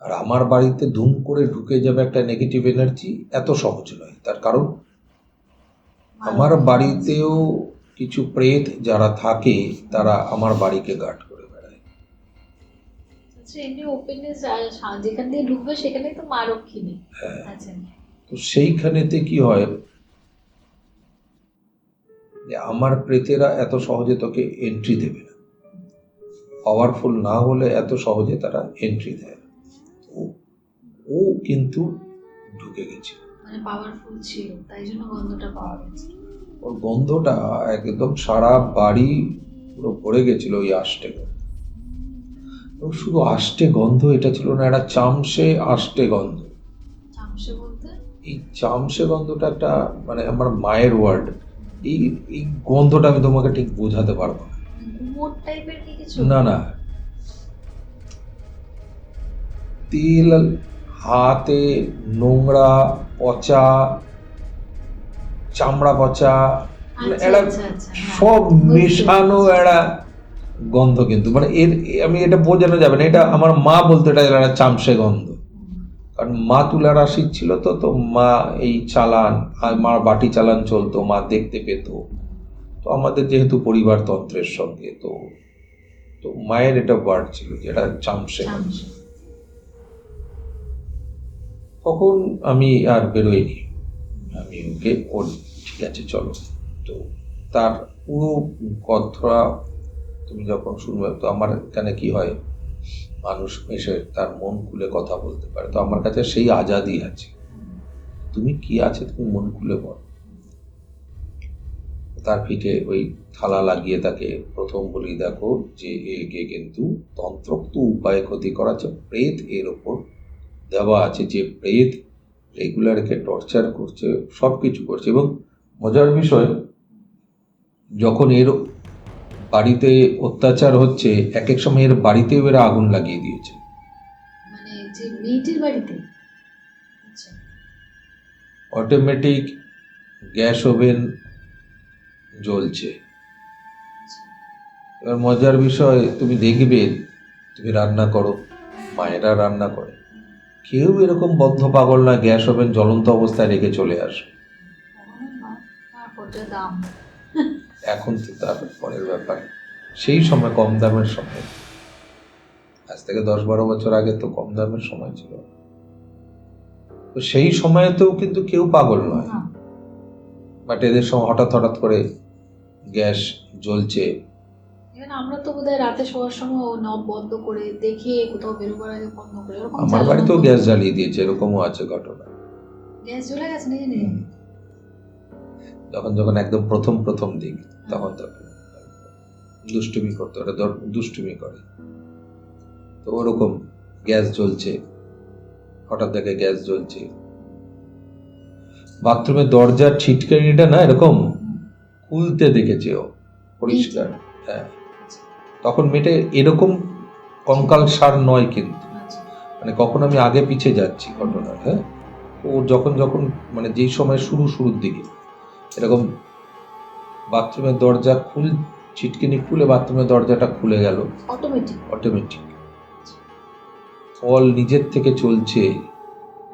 আর আমার বাড়িতে ধুম করে ঢুকে যাবে একটা নেগেটিভ এনার্জি, এত সহজ নয়। তার কারণ আমার বাড়িতেও কিছু প্রেত যারা থাকে, তারা আমার বাড়িকে গার্ড করে বেড়ায়। আচ্ছা, এমনি ওপেননেস যেখান দিয়ে ঢুকবে সেখানে তো মা রক্ষী নেই। হ্যাঁ, আচ্ছা। তো সেইখানেতে কি হয়, যে আমার প্রেতেরা এত সহজে তোকে এন্ট্রি দেবে না, পাওয়ারফুল না হলে এত সহজে তারা এন্ট্রি দেয় না। তো ও কিন্তু ঢুকে গেছে, মানে পাওয়ারফুল ছিল, তাই জন্য গন্ধটা পাওয়া গেছে। ওর গন্ধটা একদম সারা বাড়ি পুরো ভরে গেছিল ওই আষ্টে গন্ধ। এবং শুধু আষ্টে গন্ধ এটা ছিল না, একটা চামচে আষ্টে গন্ধ। চামচে বলতে এই চামচে গন্ধটা একটা, মানে আমার মায়ের ওয়ার্ড। এই গন্ধটা আমি তোমাকে ঠিক বোঝাতে পারবো না। গুমোট টাইপের কি কিছু? না না, তেল, হাতে নোংরা, পচা, চামড়া পচা, মানে আচ্ছা একটা আচ্ছা আচ্ছা, হ্যাঁ, সব বুঝতে মেশানো পেরেছি। একটা গন্ধ। কিন্তু মানে আমি এটা বোঝানো যাবে না, এটা আমার মা বলতো এটা একটা চামচে গন্ধ। কারণ মা তুলা রাশি ছিল, তো তো মা এই চালান, আর মার বাটি চালান চলতো, মা দেখতে পেত। তো আমাদের যেহেতু পরিবার তন্ত্রের সঙ্গে, তো তো মায়ের এটা ওয়ার্ড ছিল যে এটা চামচে গন্ধ। চামচে। তখন আমি আর বেরোইনি, আমি ওকে ঠিক আছে চলো। তো তার পুরো কথা তুমি যখন শুনবে, তো আমার এখানে কি হয়, মানুষ এসে তার মন খুলে কথা বলতে পারে, তো আমার কাছে সেই আজাদি আছে। তুমি কি আছে তুমি মন খুলে বল। তার পিঠে ওই থালা লাগিয়ে তাকে প্রথম বলি, দেখো যে একে কিন্তু তন্ত্রোক্ত উপায়ে ক্ষতি করা আছে, প্রেত এর ওপর দেওয়া আছে, যে প্রেত রেগুলারকে টর্চার করছে, সব কিছু করছে। এবং মজার বিষয়, যখন এর বাড়িতে অত্যাচার হচ্ছে, এক এক সময় এর বাড়িতেও এরা আগুন লাগিয়ে দিয়েছে। মানে যে মেয়েটির বাড়িতে? আচ্ছা। অটোমেটিক গ্যাস ওভেন জ্বলছে। আচ্ছা। এবার মজার বিষয়, তুমি দেখবে, তুমি রান্না করো, মায়েরা রান্না করে, কেউ এরকম বদ্ধ পাগল না গ্যাস ওভেন জ্বলন্ত অবস্থায় রেখে চলে আসে। কখনো নয়, তারপর যা দাম। এখন তো তার পরের ব্যাপার। সেই সময় কম দামের সময়, আজ থেকে 10-12 বছর আগে তো কম দামের সময় ছিল। তো সেই সময়েতেও কিন্তু কেউ পাগল নয়, না, বাট এদের সময় হঠাৎ হঠাৎ করে গ্যাস জ্বলছে। এখানে আমরা তো বোধহয় রাতে শোয়ার সময় নব বন্ধ করে দেখে কোথাও বেরোবার আগে বন্ধ করে এরকম আমার চালানো বাড়িতেও তো। গ্যাস জ্বালিয়ে দিয়েছে, এরকমও আছে ঘটনা। গ্যাস জ্বলে গেছে নিজে নিজে? যখন যখন একদম প্রথম প্রথম দিক, তখন তখন দুষ্টুমি করতো, ওটা দুষ্টুমি করে। তো ওরকম গ্যাস জ্বলছে, হঠাৎ দেখে গ্যাস জ্বলছে, বাথরুমের দরজার ছিটকানিটা না এরকম খুলতে দেখেছে ও, পরিষ্কার। হ্যাঁ, তখন মেয়েটা এরকম কঙ্কাল সার নয় কিন্তু, আচ্ছা। মানে কখন আমি আগে পিছে যাচ্ছি ঘটনা। হ্যাঁ, ও যখন যখন মানে যেই সময় শুরুর দিকে এরকম বাথরুমের দরজা ছিটকিনি খুলে বাথরুমের দরজাটা খুলে গেল অটোমেটিক, ফল নিজের থেকে চলছে।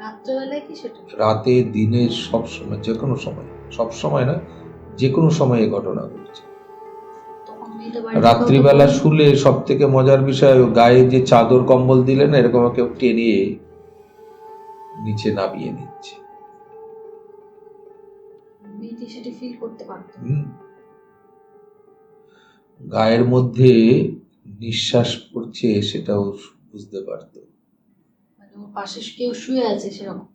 রাত্রেবেলায় কি সেটা? রাতে দিনে সব সময়, যে কোনো সময়, সব সময় না, যে কোনো সময় এই ঘটনা ঘটছে। তখন মেয়েটা বাড়িতে রাত্রিবেলা কাউকে শুলে সব থেকে মজার বিষয়, গায়ে যে চাদর কম্বল দিলে না, এরকম কেউ টেনে নিচে নামিয়ে নিচ্ছে। মেয়েটি সেটা ফিল করতে পারতো? গায়ের মধ্যে নিঃশ্বাস পড়ছে সেটাও বুঝতে পারতো। মানে ওর পাশে কেউ শুয়ে আছে সেরকম?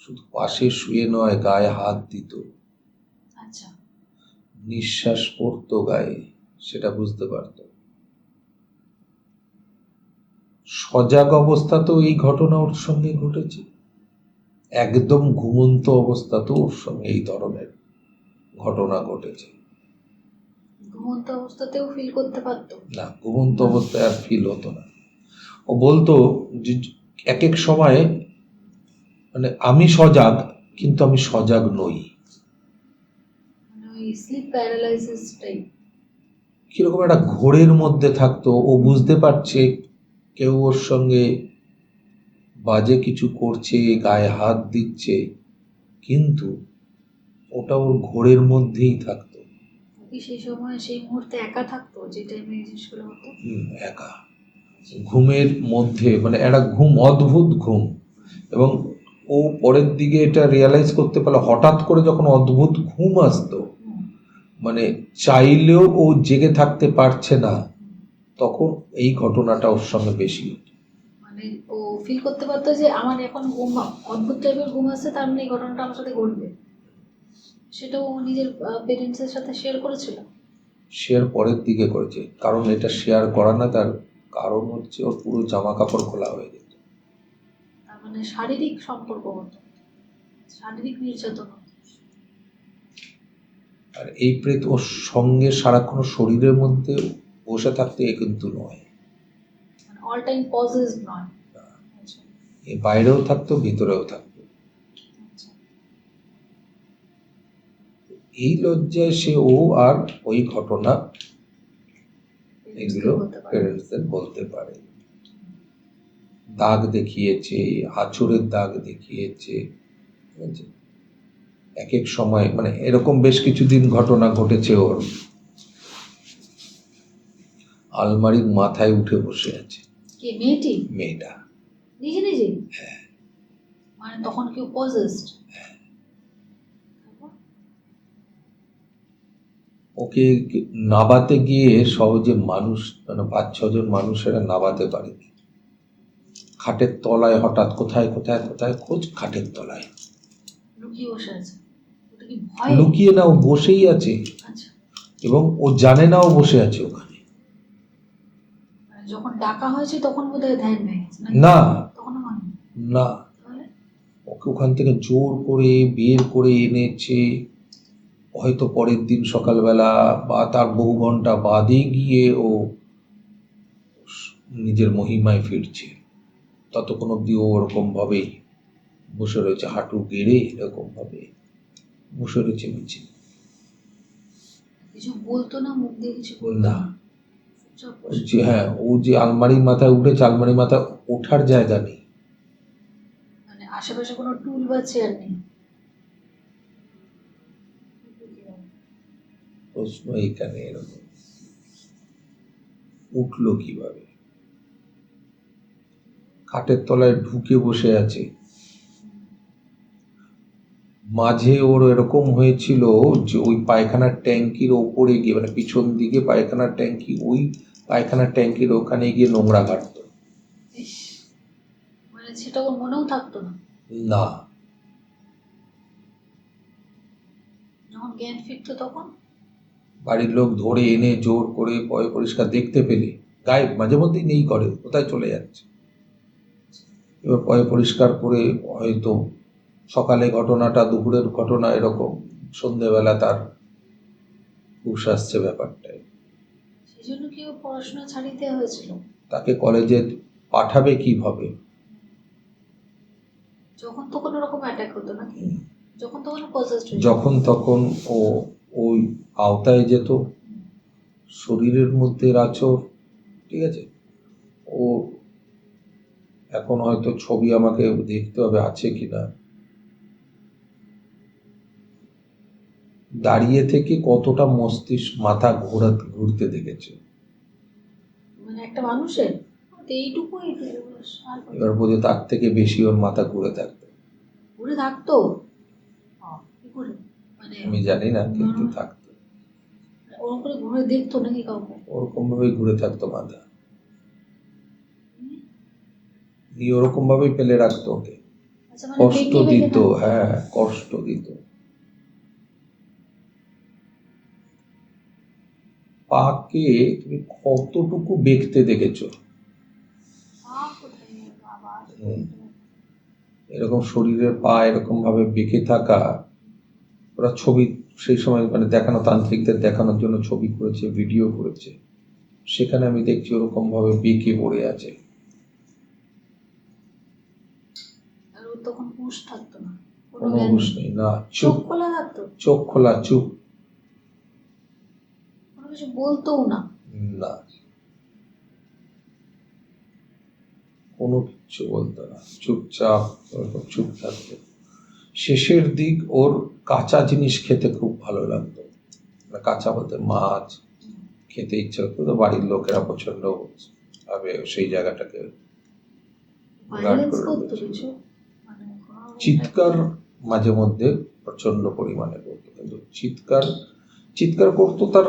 শুধু পাশে শুয়ে নয়, গায়ে হাত দিত, আচ্ছা। নিঃশ্বাস পড়তো গায়ে, সেটা বুঝতে পারতো। সজাগ অবস্থাতেও এই ঘটনা ওর সঙ্গে ঘটেছে, একদম ঘুমন্ত অবস্থাতেও ওর সঙ্গে এই ধরনের ঘটনা ঘটেছে। ঘুমন্ত অবস্থাতেও ফিল করতে পারতো? না, ঘুমন্ত অবস্থায় আর ফিল হতো না। ও বলতো যে এক এক সময় মানে আমি সজাগ, কিন্তু আমি সজাগ নই। মানে ওই স্লিপ প্যারালাইসিস টাইপ? কিরকম একটা ঘোরের মধ্যে থাকতো, ও বুঝতে পারছে কেউ ওর সঙ্গে বাজে কিছু করছে, গায়ে হাত দিচ্ছে, কিন্তু ওটা ওর ঘোরের মধ্যেই থাকতো। কি সেই সময় সেই মুহূর্তে একা থাকতো যে টাইমে এই জিনিসগুলো হতো? একা, ঘুমের মধ্যে, মানে একটা ঘুম, অদ্ভুত ঘুম। এবং ও পরের দিকে এটা রিয়ালাইজ করতে পারলো, হঠাৎ করে যখন অদ্ভুত ঘুম আসতো, মানে চাইলেও ও জেগে থাকতে পারছে না, তখন এই ঘটনাটা ওর সঙ্গে বেশি হতো। মানে ও ফিল করতে পারতো যে আমার এখন ঘুম, অদ্ভুত টাইপের ঘুম আসছে, তার মানে এই ঘটনাটা আমার সাথে ঘটবে। সেটা ও নিজের পেরেন্টসের সাথে শেয়ার করেছিল? শেয়ার পরের দিকে করেছে, কারণ এটা শেয়ার করা না, তার কারণ হচ্ছে ওর পুরো জামা কাপড় খোলা হয়ে যেত। তার মানে শারীরিক সম্পর্ক হতো, শারীরিক নির্যাতন হতো। আর এই প্রেত ওর সঙ্গে সারাক্ষণ শরীরের মধ্যে বসে থাকতে, এ কিন্তু নয়, মানে অল টাইম পজেসড নয়। এ বাইরেও থাকতো, ভিতরেও থাকতো। আচ্ছা। এই লজ্জায় সে আর ওই ঘটনা এগুলো বলতে পারে। প্যারেন্টসদের বলতে পারে। দাগ দেখিয়েছে, আঁচড়ের দাগ দেখিয়েছে, ঠিক আছে? এক এক সময় মানে এরকম বেশ কিছুদিন ঘটনা ঘটেছে ওর, আলমারির মাথায় উঠে বসে আছে কে মেয়েটি? মেয়েটা। নিজে নিজে? মানে তখন কেউ পজেসড? ওকে নাবাতে গিয়ে সহজে মানুষ মানে 5-6 জন মানুষেরা নাবাতে পারেনি। খাটের তলায় হঠাৎ কোথায় কোথায় কোথায় খোঁজ, খাটের তলায় লুকিয়ে বসে আছে। ওটা কি ভয়? লুকিয়ে না, ও বসেই আছে আচ্ছা। এবং ও জানে না ও বসে আছে ওখানে। মানে যখন ডাকা হয়েছে তখন বোধহয় ধ্যান ভেঙেছে না তখনও হয়নি? না, তাহলে ওকে ওখান থেকে জোর করে বের করে এনেছে। হয়তো পরের দিন সকালবেলা বা তার বহু ঘন্টা বাদে গিয়ে ও নিজের মহিমায় ফিরছে। ততক্ষণ অব্দি ও ওরকম ভাবেই বসে রয়েছে, হাঁটু গেড়ে এরকম ভাবে বসে রয়েছে নিচে। কিছু বলতো না, মুখ দিয়ে কিছু বলতো না, না? চুপচাপ বসে। যে হ্যাঁ, ও যে আলমারির মাথায় উঠেছে, আলমারির মাথায় ওঠার জায়গা নেই। মানে আশেপাশে কোনো টুল বা চেয়ার নেই? প্রশ্ন এখানে এরকম, উঠলো কিভাবে? খাটের তলায় ঢুকে বসে আছে। মাঝে ওর এরকম হয়েছিল যে ওই পায়খানার ট্যাঙ্কির ওপরে গিয়ে মানে পিছন দিকে পায়খানার ট্যাঙ্কি, ওই পায়খানার ট্যাঙ্কির ওখানে গিয়ে নোংরা ঘাটতো। ইস, মানে সেটা ওর মনেও থাকতো না? না, যখন জ্ঞান ফিরতো তখন? বাড়ির লোক ধরে এনে জোর করে পয় পরিষ্কার, দেখতে পেলে গায়েব, মাঝে মধ্যেই নেই করে, কোথায় চলে যাচ্ছে। এবার পয় পরিষ্কার করে হয়তো সকালে ঘটনাটা, দুপুরের ঘটনা এরকম, সন্ধেবেলা তার হুঁশ আসছে ব্যাপারটায়। সেই জন্য কি ও পড়াশোনা ছাড়িয়ে দেওয়া হয়েছিল? তাকে কলেজে পাঠাবে কিভাবে? যখন তখন ওরকম অ্যাটাক হতো নাকি? যখন তখন পজেসড হয়ে যেত? যখন তখন ও ওই আওতায় যেত, শরীরের মধ্যে আছর, ঠিক আছে? ও এখন হয়তো ছবি আমাকে দেখতে হবে আছে কিনা। দাঁড়িয়ে থেকে কতটা মস্তিষ্ক মাথা ঘুরতে দেখেছে। মানে একটা মানুষের তো এইটুকু ব্যাস, আর কত? এবার বোধহয় তার থেকে বেশি ওর মাথা ঘুরে থাকতো। ঘুরে থাকতো? কি করে? মানে আমি জানি না, কিন্তু থাকতো। ওরকম করে ঘুরে দেখতো নাকি কাউকে? ওরকম ভাবেই ঘুরে থাকতো মাথা, নিয়ে ওরকম ভাবেই ফেলে রাখতো ওকে। আচ্ছা, মানে কষ্ট বেঁকে বেঁকে দিত, থাকতো? হ্যাঁ কষ্ট দিত। পাকে তুমি কতটুকু বেঁকতে দেখেছো? পা কোথায় বাবা? এরকম শরীরের পা এরকম ভাবে বেঁকে থাকা, ওরা ছবি সেই সময় মানে দেখানো, তান্ত্রিকদের দেখানোর জন্য ছবি করেছে, ভিডিও করেছে, সেখানে আমি দেখছি ওরকম ভাবে বেঁকে পড়ে আছে। আর ওর তখন হুঁশ থাকতো না? কোনো জ্ঞান হুঁশ নেই? নেই, না, চোখ চুপ, খোলা থাকতো? চোখ খোলা, চুপ, কোনো কিছু বলতোও না? না, কোনো কিছু বলতো না, চুপচাপ ওরকম চুপ থাকতো। শেষের দিক ওর কাঁচা জিনিস খেতে খুব ভালো লাগতো, মানে কাঁচা বলতে মাছ খেতে ইচ্ছা হতো, তো বাড়ির লোকেরা প্রচন্ড ভাবে সেই জায়গাটাকে গার্ড ভায়োলেন্স করে করতো রেখেছিল। কিছু? মানে কোনো চিৎকার মাঝে মধ্যে প্রচন্ড পরিমাণে করতো, কিন্তু চিৎকার চিৎকার করতো তার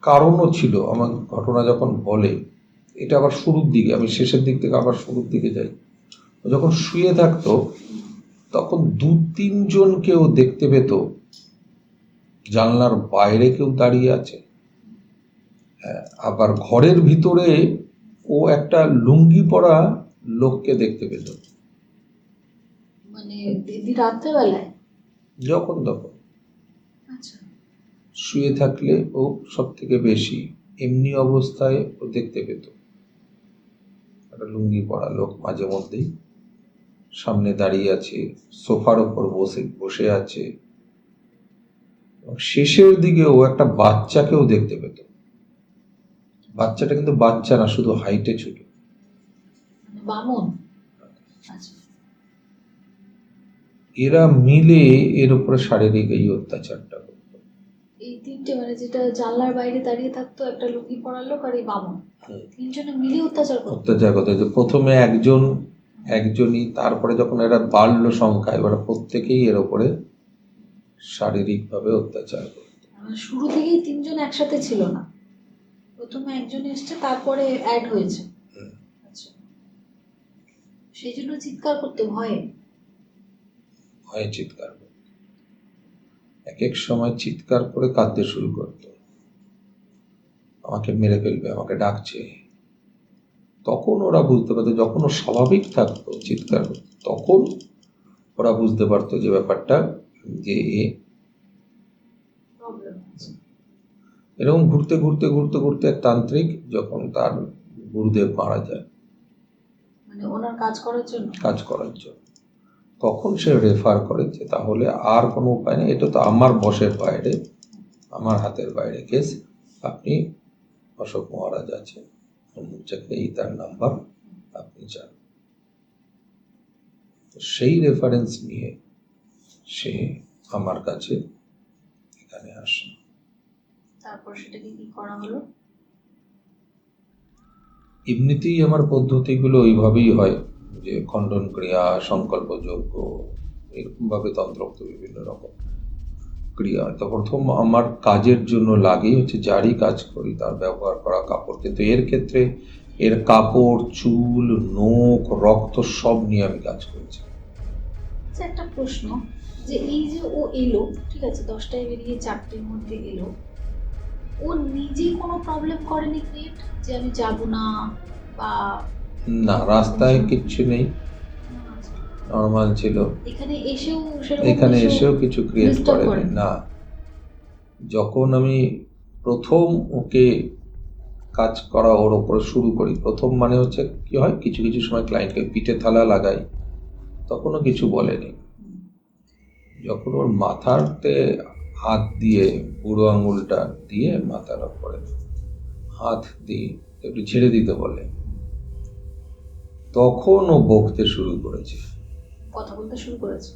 কারণও ছিল। আমার ঘটনা যখন বলে, এটা আবার শুরুর দিকে, আমি শেষের দিক থেকে আবার শুরুর দিকে যাই। ও যখন শুয়ে থাকতো তখন 2-3 জন কেউ দেখতে পেত জানলার বাইরে কেউ দাঁড়িয়ে আছে। হ্যাঁ, আবার ঘরের ভিতরে ও একটা লুঙ্গি পরা লোককে দেখতে পেত, মানে দিদি রাত্রেবেলায়? যখন তখন। আচ্ছা। শুয়ে থাকলে ও সব থেকে বেশি, এমনি অবস্থায় ও দেখতে পেত একটা লুঙ্গি পরা লোক মাঝে মধ্যেই সামনে দাঁড়িয়ে আছে, সোফার ওপর বসে আছে, এবং শেষের দিকে ও একটা বাচ্চাকেও দেখতে পেত। বাচ্চাটা কিন্তু বাচ্চা না, শুধু হাইটে ছোট। মানে বামন। আচ্ছা। এরা মিলে এর উপরে শারীরিক এই অত্যাচারটা করতো। এই তিনটে মানে যেটা জানলার বাইরে দাঁড়িয়ে থাকতো, একটা লুঙ্গি পরা লোক আর এই বামন, তিনজনে মিলে অত্যাচার করতো। অত্যাচার করতো, যে প্রথমে একজনই, তারপরে যখন এরা বাড়লো সংখ্যা, এবার প্রত্যেকেই এর উপরে শারীরিকভাবে অত্যাচার করতো। মানে শুরু থেকেই তিনজন একসাথে ছিল না, প্রথমে একজন এসছে, তারপরে অ্যাড হয়েছে। আচ্ছা, সেই জন্য চিৎকার করতে ভয়ে ভয়ে চিৎকার করতো। এক এক সময় চিৎকার করে কাঁদতে শুরু করতো, আমাকে মেরে ফেলবে, আমাকে ডাকছে। তখন ওরা বুঝতে পারতো, যখন ও স্বাভাবিক থাকতো চিৎকার করতো, তখন ওরা বুঝতে পারতো যে ব্যাপারটা, যে প্রবলেম আছে। এরকম ঘুরতে ঘুরতে ঘুরতে ঘুরতে এক তান্ত্রিক, যখন তার গুরুদেব মারা যায় মানে ওনার কাজ করার জন্য, তখন সে রেফার করে যে তাহলে আর কোনো উপায় নেই, এটা তো আমার বশের বাইরে, আমার হাতের বাইরে কেস, আপনি অশোক মহারাজ আছে এই তার নাম্বার, আপনি চান। তো সেই রেফারেন্স নিয়ে সে আমার কাছে এখানে আসে। তারপর সেটাকে কি করা হলো? এমনিতেই আমার পদ্ধতিগুলো ওইভাবেই হয়, যে খণ্ডন ক্রিয়া, সংকল্প যজ্ঞ, এরকমভাবে তন্ত্রোক্ত বিভিন্ন রকম ক্রিয়া। তো প্রথম আমার কাজের জন্য লাগেই হচ্ছে, যারই কাজ করি তার ব্যবহার করা কাপড়, কিন্তু এর ক্ষেত্রে এর কাপড়, চুল, নখ, রক্ত সব নিয়ে আমি কাজ করেছি। আচ্ছা, একটা প্রশ্ন, যে এই যে ও এলো, ঠিক আছে, 10টায় বেরিয়ে 4টের মধ্যে এলো, ও নিজেই কোনো প্রবলেম করেনি ক্রিয়েট, যে আমি যাব না, বা না, রাস্তায় কিচ্ছু নেই, নর্মাল ছিল। এখানে এসেও সেরকম এখানে কিছু এসেও কিছু ক্রিয়েট disturb করেনি না। যখন আমি প্রথম ওকে কাজ করা ওর ওপরে শুরু করি, প্রথম মানে হচ্ছে কি হয়, কিছু কিছু সময় ক্লায়েন্টকে পিঠে থালা লাগাই, তখনও কিছু বলেনি। যখন ওর মাথাতে হাত দিয়ে, বুড়ো আঙুলটা দিয়ে মাথার ওপরে হাত দিয়ে একটু ছেড়ে দিতে বলে, তখন ও বকতে শুরু করেছে, কথা বলতে শুরু করেছে।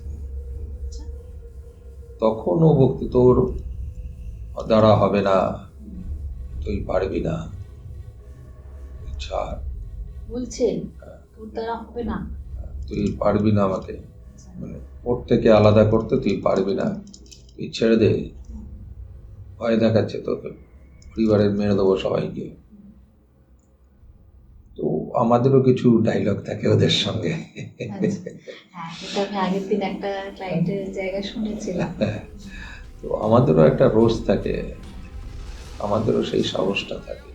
তখন ও বকতে, তোর দ্বারা হবে না, তুই পারবি না, ছাড়, বলছেন তোর দ্বারা হবে না, তুই পারবি না আমাকে মানে ওর থেকে আলাদা করতে, তুই পারবি না, তুই ছেড়ে দে, ভয় দেখাচ্ছে তোকে, পরিবারের মেরে দেবো সবাইকে। তো আমাদেরও কিছু ডায়লগ থাকে ওদের সঙ্গে। আচ্ছা। হ্যাঁ, এটা আমি আগের দিন একটা ক্লায়েন্টের জায়গায় শুনেছিলাম। তো আমাদেরও একটা রোষ থাকে, আমাদেরও সেই সাহসটা থাকে।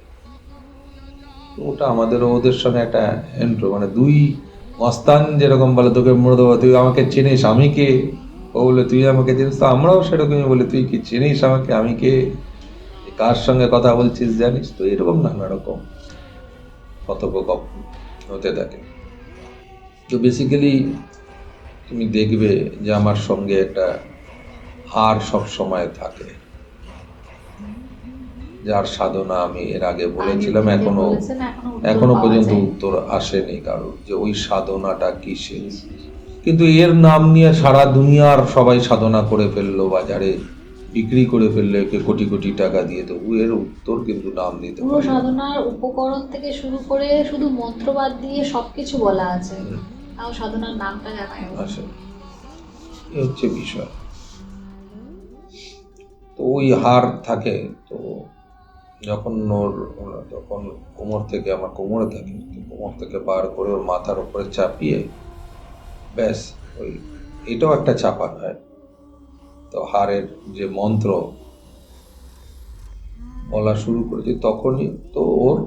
তো ওটা আমাদেরও ওদের সঙ্গে একটা এন্ট্রো, মানে দুই মস্তান যেরকম বলে তোকে মরে দেবো, তুই আমাকে চিনিস, আমি কে, ও বলে তুই আমাকে চিনিস, তো আমরাও সেরকমই বলি, তুই কি চিনিস আমাকে, আমি কে, কার সঙ্গে কথা বলছিস জানিস। তো এরকম নানা রকম কথোপকথন হতে থাকে। তো বেসিক্যালি তুমি দেখবে যে আমার সঙ্গে একটা হার সব সময় থাকে, যার সাধনা আমি এর আগে বলেছিলাম, এখনো পর্যন্ত উত্তর আসেনি কারোর, যে ওই সাধনাটা কিসের। কিন্তু এর নাম নিয়ে সারা দুনিয়ার সবাই সাধনা করে ফেললো, বাজারে বিক্রি করে ফেললো একে কোটি কোটি টাকা দিয়ে, তো এর উত্তর কিন্তু নাম দিতে পুরো পারে। সাধনার উপকরণ থেকে শুরু করে শুধু মন্ত্রবাদ দিয়ে সবকিছু বলা আছে, তাও সাধনার নামটা জানা আসে, এই হচ্ছে বিষয়। তো ওই হার থাকে, তো যখন তখন কোমর থেকে, আমার কোমরে থাকে, কোমর থেকে বার করে ওর মাথার উপরে চাপিয়ে, ব্যাস, ওই এটাও একটা চাপা হয়। তো হারের যে মন্ত্র বলা শুরু করেছে, তখনই তো ওর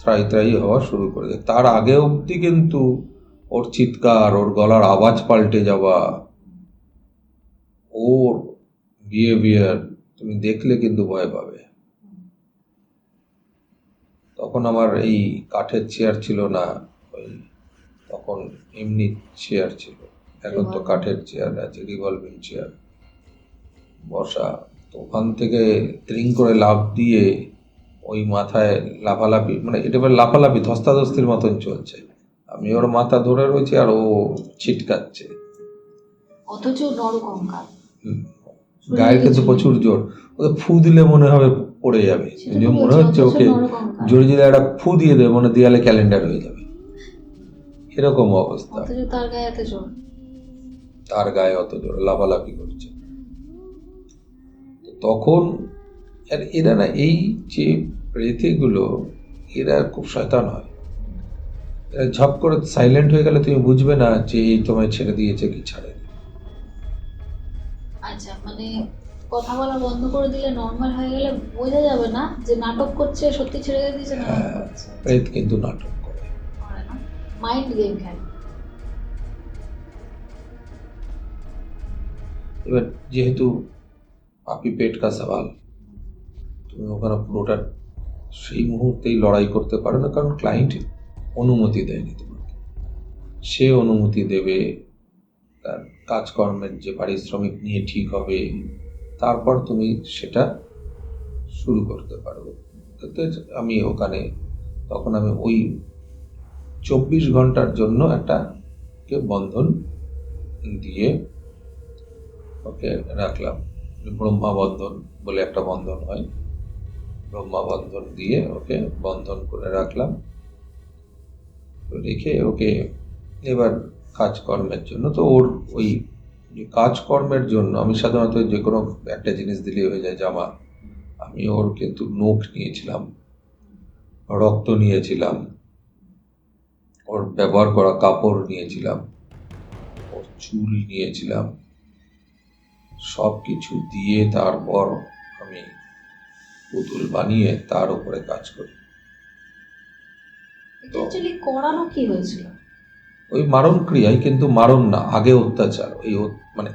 ত্রাই ত্রাই হওয়া শুরু করেছে। তার আগে অবধি কিন্তু ওর চিৎকার, ওর গলার আওয়াজ পাল্টে যাওয়া, ওর বিহেভিয়ার তুমি দেখলে কিন্তু ভয় পাবে। তখন আমার এই কাঠের চেয়ার ছিল না, ওই তখন এমনি চেয়ার ছিল, এখন তো কাঠের চেয়ার আছে, রিভলভিং চেয়ার বসা। তো ওখান থেকে ত্রিং করে লাফ দিয়ে ওই মাথায় লাফালাফি, মানে এটা এবার লাফালাফি ধস্তাধস্তির মতন চলছে, আমি ওর মাথা ধরে রয়েছি আর ও ছিটকাচ্ছে। অথচ নরকঙ্কাল। হুম। গায়ের কিন্তু প্রচুর জোর, ওকে ফু দিলে মনে হবে পড়ে যাবে, সেটা যে তো মনে বলছি, হচ্ছে অথচ ওকে নরকঙ্কাল। জোরে জোরে একটা ফু দিয়ে দেবে, মনে দেয়ালে ক্যালেন্ডার হয়ে যাবে, এরকম অবস্থা। অথচ তার গায়ে এত জোর। তার গায়ে অত জোর লাফালাফি করছে। তো তখন এরা না, এই যে প্রেতেগুলো, এরা খুব শয়তান হয়। এরা ঝপ করে সাইলেন্ট হয়ে গেলে তুমি বুঝবে না যে এই তোমায় ছেড়ে দিয়েছে কি ছাড়ে। আচ্ছা, মানে কথা বলা বন্ধ করে দিলে, নর্মাল হয়ে গেলে বোঝা যাবে না যে নাটক করছে, সত্যি ছেড়ে দিয়েছে না নাটক করছে। প্রেত কিন্তু নাটক করে। করে না, মাইন্ড গেম খেলে। এবার যেহেতু পাপি পেট কা সওয়াল, তুমি ওখানে পুরোটা সেই মুহূর্তেই লড়াই করতে পারো না, কারণ ক্লায়েন্ট অনুমতি দেয়নি তোমাকে। সে অনুমতি দেবে, তার কাজকর্মের যে পারিশ্রমিক নিয়ে ঠিক হবে, তারপর তুমি সেটা শুরু করতে পারবে। তো আমি ওখানে তখন আমি ওই 24 ঘন্টার জন্য একটা বন্ধন দিয়ে ওকে রাখলাম। ব্রহ্মা বন্ধন বলে একটা বন্ধন হয়, ব্রহ্মা বন্ধন দিয়ে ওকে বন্ধন করে রাখলাম। রেখে ওকে এবার কাজকর্মের জন্য, তো ওর ওই কাজকর্মের জন্য আমি সাধারণত যে কোনো একটা জিনিস দিলেই হয়ে যায়, জামা। আমি ওর কিন্তু নখ নিয়েছিলাম, রক্ত নিয়েছিলাম, ওর ব্যবহার করা কাপড় নিয়েছিলাম, ওর চুল নিয়েছিলাম, সব কিছু দিয়ে তারপর আমি পুতুল বানিয়ে তার উপরে কাজ করি। এটা অ্যাকচুয়ালি করানো কি হয়েছিল? ওই মারণ ক্রিয়ায়, কিন্তু মারণ না, আগে অত্যাচার। মানে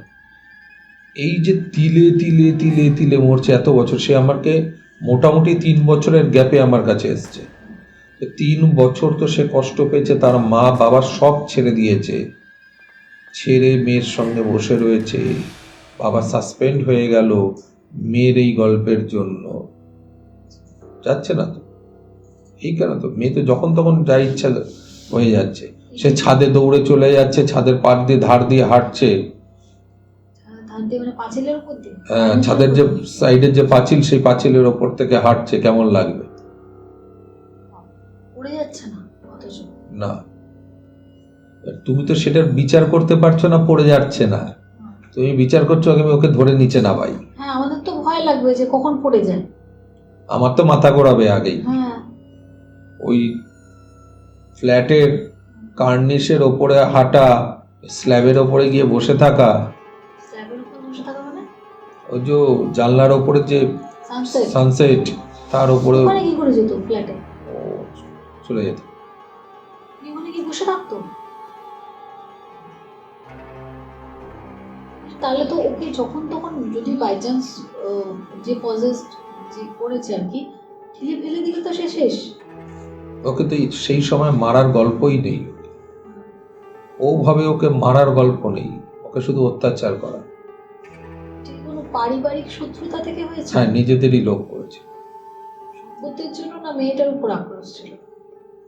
এই যে তিলে তিলে তিলে তিলে মরছে এত বছর, সে আমাকে মোটামুটি 3 বছরের গ্যাপে আমার কাছে এসছে। 3 বছর তো সে কষ্ট পেয়েছে, তার মা বাবা সব ছেড়ে দিয়েছে, ছেড়ে মেয়ের সঙ্গে বসে রয়েছে, বাবা সাসপেন্ড হয়ে গেল মেয়ের এই গল্পের জন্য। যাচ্ছে না তো, এই কেন তো মেয়ে তো যখন তখন যা ইচ্ছা হয়ে যাচ্ছে। সে ছাদে দৌড়ে চলে যাচ্ছে, ছাদের পাড় দিয়ে ধার দিয়ে হাঁটছে। মানে পাঁচিলের উপর দিয়ে? হ্যাঁ, ছাদের যে সাইডের যে পাঁচিল, সেই পাঁচিলের ওপর থেকে হাঁটছে, কেমন লাগবে? উড়ে যাচ্ছে না অথচ। না, তুমি তো সেটার বিচার করতে পারছো না, পড়ে যাচ্ছে না। তুমি বিচার করছো আগে আমি ওকে ধরে নিচে নামাই। হ্যাঁ, আমাদের তো ভয় লাগবে যে কখন পড়ে যায়। আমার তো মাথা ঘোরাবে আগেই। হ্যাঁ, ওই ফ্ল্যাটের কার্নিশের ওপরে হাঁটা, স্ল্যাবের ওপরে গিয়ে বসে থাকা, স্ল্যাবের উপর বসে থাকা মানে? ওই যে জানলার ওপরে যে সানসেট। সানসেট, তার উপরে ওখানে কি করে যেত ফ্ল্যাটে? ও চলে যেত। ওখানে কি বসে থাকতো? তাহলে তো ওকে যখন তখন যদি বাই চান্স যে পজেসড যে করেছে আর কি, ঠেলে ফেলে দিলে তো সে শেষ। ওকে তো সেই সময় মারার গল্পই নেই, ওভাবে ওকে মারার গল্প নেই, ওকে শুধু অত্যাচার করা। ঠিক কোনো পারিবারিক শত্রুতা থেকে হয়েছে? হ্যাঁ, নিজেদেরই লোক করেছে। সম্পত্তির জন্য না মেয়েটার উপর আক্রোশ ছিল?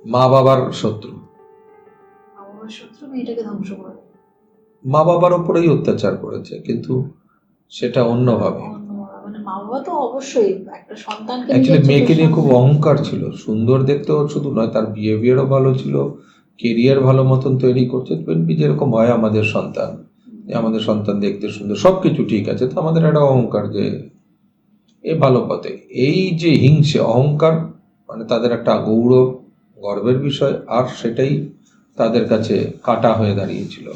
মা বাবার শত্রু, মা বাবার শত্রু মেয়েটাকে ধ্বংস করে। মা বাবার ওপরেই অত্যাচার করেছে, কিন্তু সেটা অন্যভাবে। মানে মা বাবা তো অবশ্যই একটা সন্তানকে অ্যাকচুয়ালি নিজের মেয়েকে চোখের নিয়ে খুব সামনে- অহংকার ছিল, সুন্দর দেখতেও শুধু নয়, তার বিহেভিয়ারও ভালো ছিল, কেরিয়ার ভালো মতন তৈরি করছে। যেরকম হয় আমাদের সন্তান, যে আমাদের সন্তান দেখতে সুন্দর, সব কিছু ঠিক আছে, তো আমাদের একটা অহংকার যে এ ভালো পথে। এই যে হিংসে অহংকার, মানে তাদের একটা গৌরব গর্বের বিষয়, আর সেটাই তাদের কাছে কাটা হয়ে দাঁড়িয়েছিল।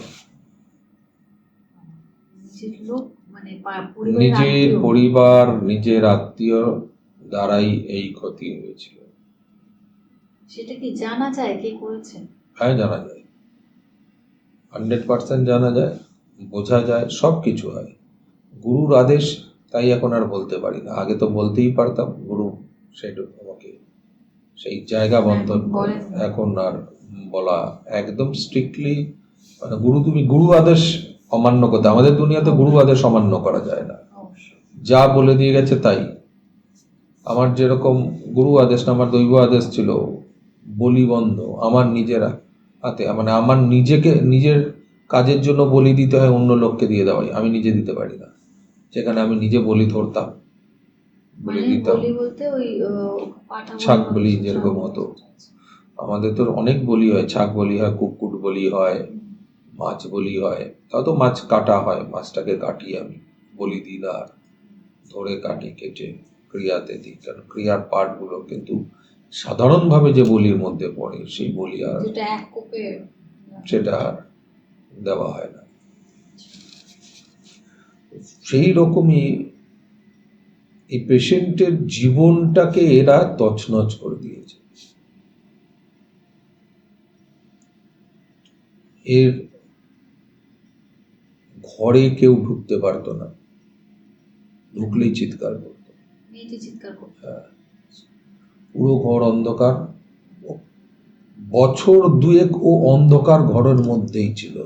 নিজের লোক মানে পরিবারের নিজের আত্মীয়। পরিবার, নিজের আত্মীয় দ্বারাই এই ক্ষতি হয়েছিল। সেটা কি জানা যায় কে করেছে? হ্যাঁ, জানা যায়, 100% জানা যায়, বোঝা যায়, সব কিছু হয়। গুরুর আদেশ, তাই এখন আর বলতে পারি না, আগে তো বলতেই পারতাম। গুরু সেটা আমাকে সেই জায়গা বন্ধন করে, এখন আর বলা একদম স্ট্রিক্টলি, মানে তুমি গুরু আদেশ অমান্য করতে, আমাদের দুনিয়াতে গুরু আদেশ অমান্য করা যায় না, অবশ্যই। যা বলে দিয়ে গেছে তাই। আমার যেরকম গুরু আদেশ না, আমার দৈব আদেশ ছিল বলি বন্ধ আমার নিজের হাতে, মানে আমার নিজের কাজের জন্য বলি দিতে হয়, অন্য লোককে দিয়ে দেওয়াই, আমি নিজে দিতে পারি না। সেখানে আমি নিজে বলি ধরতাম, বলি মানে দিতাম, বলি বলতে ওই পাঠা ছাগ বলি বলি মানুষ, যেরকম ছাগ হতো। বলি। আমাদের তো অনেক বলি হয়, ছাগ বলি হয়, কুকুট বলি হয়, মাছ বলি হয়। তাও তো মাছ কাটা হয়, মাছটাকে কাটি আমি, বলি দিই না, ধরে কাটি, কেটে ক্রিয়াতে দিই, কারণ ক্রিয়ার পার্টগুলো কিন্তু সাধারণভাবে যে বলির মধ্যে পড়ে সেই বলি আর যেটা এক কোপে সেটা আর দেওয়া হয় না। সেই রকমই এই পেশেন্টের জীবনটাকে এরা তছনছ করে দিয়েছে। এর ঘরে কেউ ঢুকতে পারতো না, ঢুকলেই চিৎকার করতো। মেয়েটি চিৎকার করতো। পুরো ঘর অন্ধকার, বছর দুয়েক ও অন্ধকার ঘরের মধ্যেই ছিল।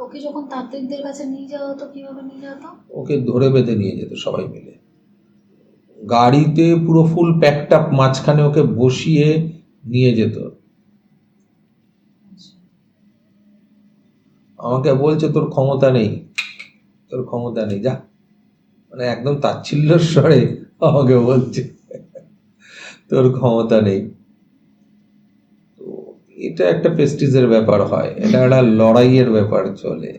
ওকে যখন তান্ত্রিকদের কাছে নিয়ে যাওয়া হতো কিভাবে নিয়ে যাওয়া হতো? ওকে ধরে বেঁধে নিয়ে যেত সবাই মিলে, গাড়িতে পুরো ফুল প্যাকড আপ, মাঝখানে ওকে বসিয়ে নিয়ে যেত। আমাকে বলছে তোর ক্ষমতা নেই, তোর ক্ষমতা নেই, যা, মানে একদম তাচ্ছিল্যর স্বরে আমাকে বলছে তোর ক্ষমতা নেই। তো এটা একটা প্রেস্টিজের ব্যাপার হয়, এটা একটা লড়াইয়ের ব্যাপার চলে।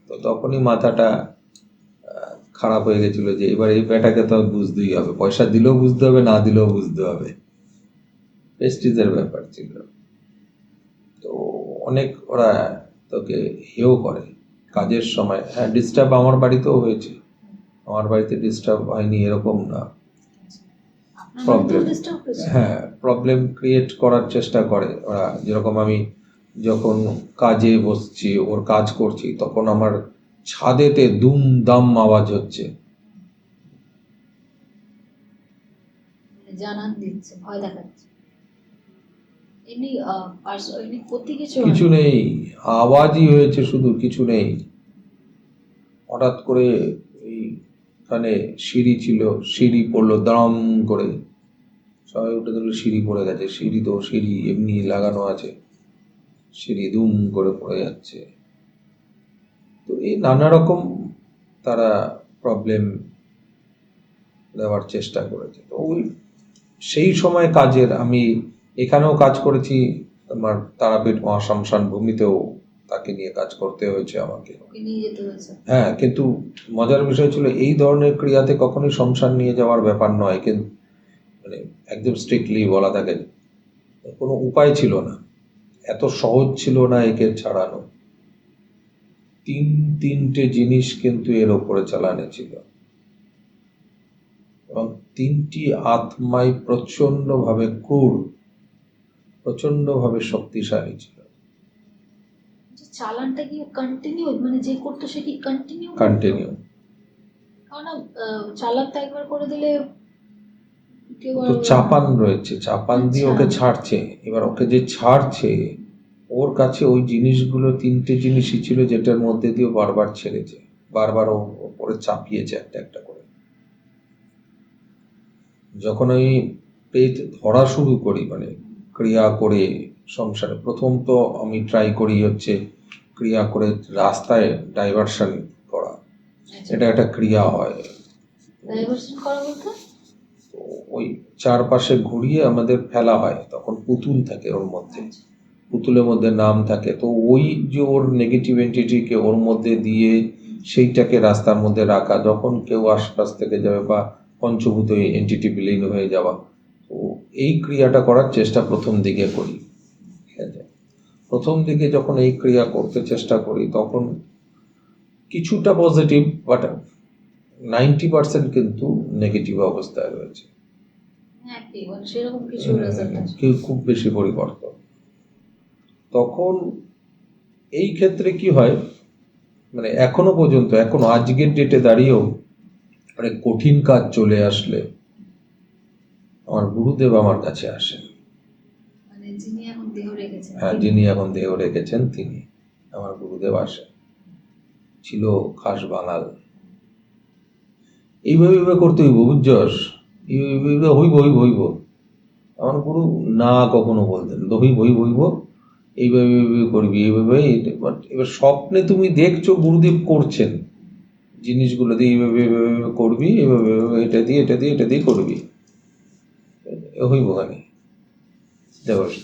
তো তখনই মাথাটা খারাপ হয়ে গেছিল যে এবার এই ব্যাটাকে তো বুঝতেই হবে, পয়সা দিলেও বুঝতে হবে, না দিলেও বুঝতে হবে, প্রেস্টিজের ব্যাপার ছিল। তো অনেক ওরা তোকে হেও করে কাজের সময়। হ্যাঁ, ডিস্টার্ব আমার বাড়িতেও হয়েছে, আমার বাড়িতে ডিস্টার্ব হয়নি এরকম না, আপনার বাড়িতেও প্রবলেম, ডিস্টার্ব হয়েছে? হ্যাঁ, প্রবলেম ক্রিয়েট করার চেষ্টা করে ওরা। যেরকম আমি যখন কাজে বসছি, ওর কাজ করছি, তখন আমার ছাদেতে দুম দাম আওয়াজ হচ্ছে, মানে জানান দিচ্ছে, ভয় দেখাচ্ছে। এমনি এমনি ক্ষতি কিছু কিছু হয়নি? নেই, আওয়াজই হয়েছে শুধু, কিছু নেই। হঠাৎ করে এইখানে সিঁড়ি ছিল, সিঁড়ি পড়লো দাম করে, সবাই উঠে দেখলো সিঁড়ি পড়ে গেছে। সিঁড়ি তো সিঁড়ি এমনি লাগানো আছে, সিঁড়ি দুম করে পড়ে যাচ্ছে। তো এই নানা রকম তারা প্রবলেম দেওয়ার চেষ্টা করেছে। তো ওই সেই সময় কাজের, আমি এখানেও কাজ করেছি, আমার তারাপীঠ মহাশ্মশান ভূমিতেও তাকে নিয়ে কাজ করতে হয়েছে আমাকে। ওকে নিয়ে যেতে হয়েছে? হ্যাঁ, কিন্তু মজার বিষয় ছিল এই ধরনের ক্রিয়াতে কখনোই শ্মশান নিয়ে যাওয়ার ব্যাপার নয়, কিন্তু মানে একদম স্ট্রিক্টলি বলা থাকে, কোনো উপায় ছিল না, এত সহজ ছিল না একে ছাড়ানো। তিনটে জিনিস কিন্তু এর ওপরে চালানো ছিল, এবং তিনটি আত্মাই প্রচন্ডভাবে ক্রূর, প্রচন্ডভাবে শক্তিশালী ছিল। যে চালানটা কি কন্টিনিউ, মানে যে করতো সে কি কন্টিনিউ? কন্টিনিউ। কারণ চালান তো একবার করে দিলে কেউ তো আর চাপান রয়েছে, চাপান দিয়ে আচ্ছা। ওকে ছাড়ছে, এবার ওকে যে ছাড়ছে ওর কাছে ওই জিনিসগুলো তিনটে জিনিসই ছিল যেটার মধ্যে দিয়ে বারবার ছেড়েছে, বারবার ও ওপরে চাপিয়েছে একটা একটা করে। যখন আমি পেট ধরা শুরু করি, মানে ক্রিয়া করে সংসারে, প্রথম তো আমি ট্রাই করি হচ্ছে ক্রিয়া করে রাস্তায় ডাইভারশন করা, এটা একটা ক্রিয়া হয়। ডাইভারশন করা বলতে? তো ওই চারপাশে ঘুরিয়ে আমাদের ফেলা হয়, তখন পুতুল থাকে ওর মধ্যে, পুতুলের মধ্যে নাম থাকে, তো ওই যে ওর নেগেটিভ এন্টিটিকে ওর মধ্যে দিয়ে সেইটাকে রাস্তার মধ্যে রাখা, যখন কেউ আশপাশ থেকে যাবে বা পঞ্চভূত এন্টিটি বিলীন হয়ে যাওয়া, তো এই ক্রিয়াটা করার চেষ্টা প্রথম দিকে করি। ঠিক আছে, প্রথম দিকে যখন এই ক্রিয়া করতে চেষ্টা করি তখন কিছুটা পজিটিভ, বাট 90% কিন্তু নেগেটিভ অবস্থায় রয়েছে, হ্যাঁ, কি মানে সেরকম কিছু রেজাল্ট আছে? কেউ খুব বেশি পরিবর্তন। তখন এই ক্ষেত্রে কি হয়, মানে এখনো পর্যন্ত, এখনো আজকের ডেটে দাঁড়িয়েও অনেক কঠিন কাজ চলে আসলে আমার গুরুদেব আমার কাছে আসেন। মানে যিনি এখন রেখেছেন হ্যাঁ, যিনি এখন দেহ রেখেছেন তিনি আমার গুরুদেব আসে, ছিল খাস বাঙাল। এইভাবে এইভাবে করতে হইব, বুঝছস, এইভাবে হইব হইব হইব। আমার গুরু না কখনো বলতেন, তো হইব হইব হইব, এইভাবে এইভাবে করবি, এইভাবে। এবার স্বপ্নে তুমি দেখছো গুরুদেব করছেন জিনিসগুলো দিয়ে, এইভাবে এইভাবে এইভাবে করবি, এইভাবে এইভাবে, এটা দিয়ে এটা দিয়ে এটা দিয়ে করবি, হইব খানি দেবস,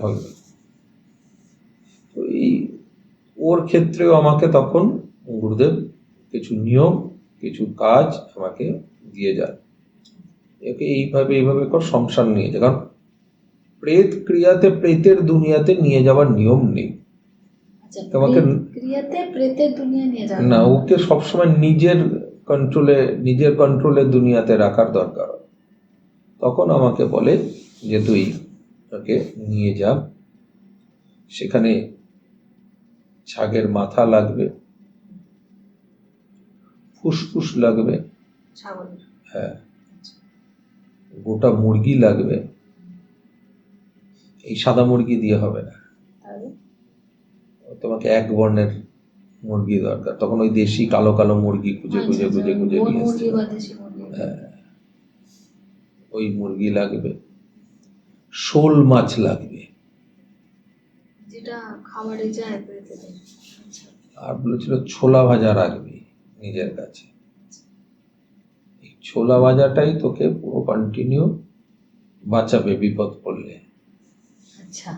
হইব। তো এই ওর ক্ষেত্রেও আমাকে তখন গুরুদেব কিছু নিয়ম, কিছু কাজ আমাকে দিয়ে যান, একে এইভাবে এইভাবে কর, সংসার নিয়ে যা। কারণ প্রেত ক্রিয়াতে, প্রেতের দুনিয়াতে নিয়ে যাওয়ার নিয়ম নেই। আচ্ছা, তোমাকে ক্রিয়াতে প্রেতের দুনিয়া নিয়ে যান না, ওকে সবসময় নিজের কন্ট্রোলে দুনিয়াতে রাখার দরকার। তখন আমাকে বলে যে তুই ওকে নিয়ে যা, সেখানে ছাগের মাথা লাগবে, ফুসফুস লাগবে, ছাগলের। হ্যাঁ, গোটা মুরগি লাগবে। এই সাদা মুরগি দিয়ে হবে না, তাহলে তোমাকে এক বর্ণের মুরগি দরকার। তখন ওই দেশি কালো কালো মুরগি খুঁজে খুঁজে খুঁজে খুঁজে বন নিয়ে মুরগি এসছে। বা দেশি মুরগি। হ্যাঁ, ওই মুরগি লাগবে, শোল মাছ লাগবে, যেটা খাবারে যায় প্রেতেদের। আচ্ছা, আর বলেছিল ছোলা ভাজা রাখবি নিজের কাছে। এই ছোলা ভাজাটাই তোকে পুরো কন্টিনিউ বাঁচাবে বিপদ পড়লে। আচ্ছা,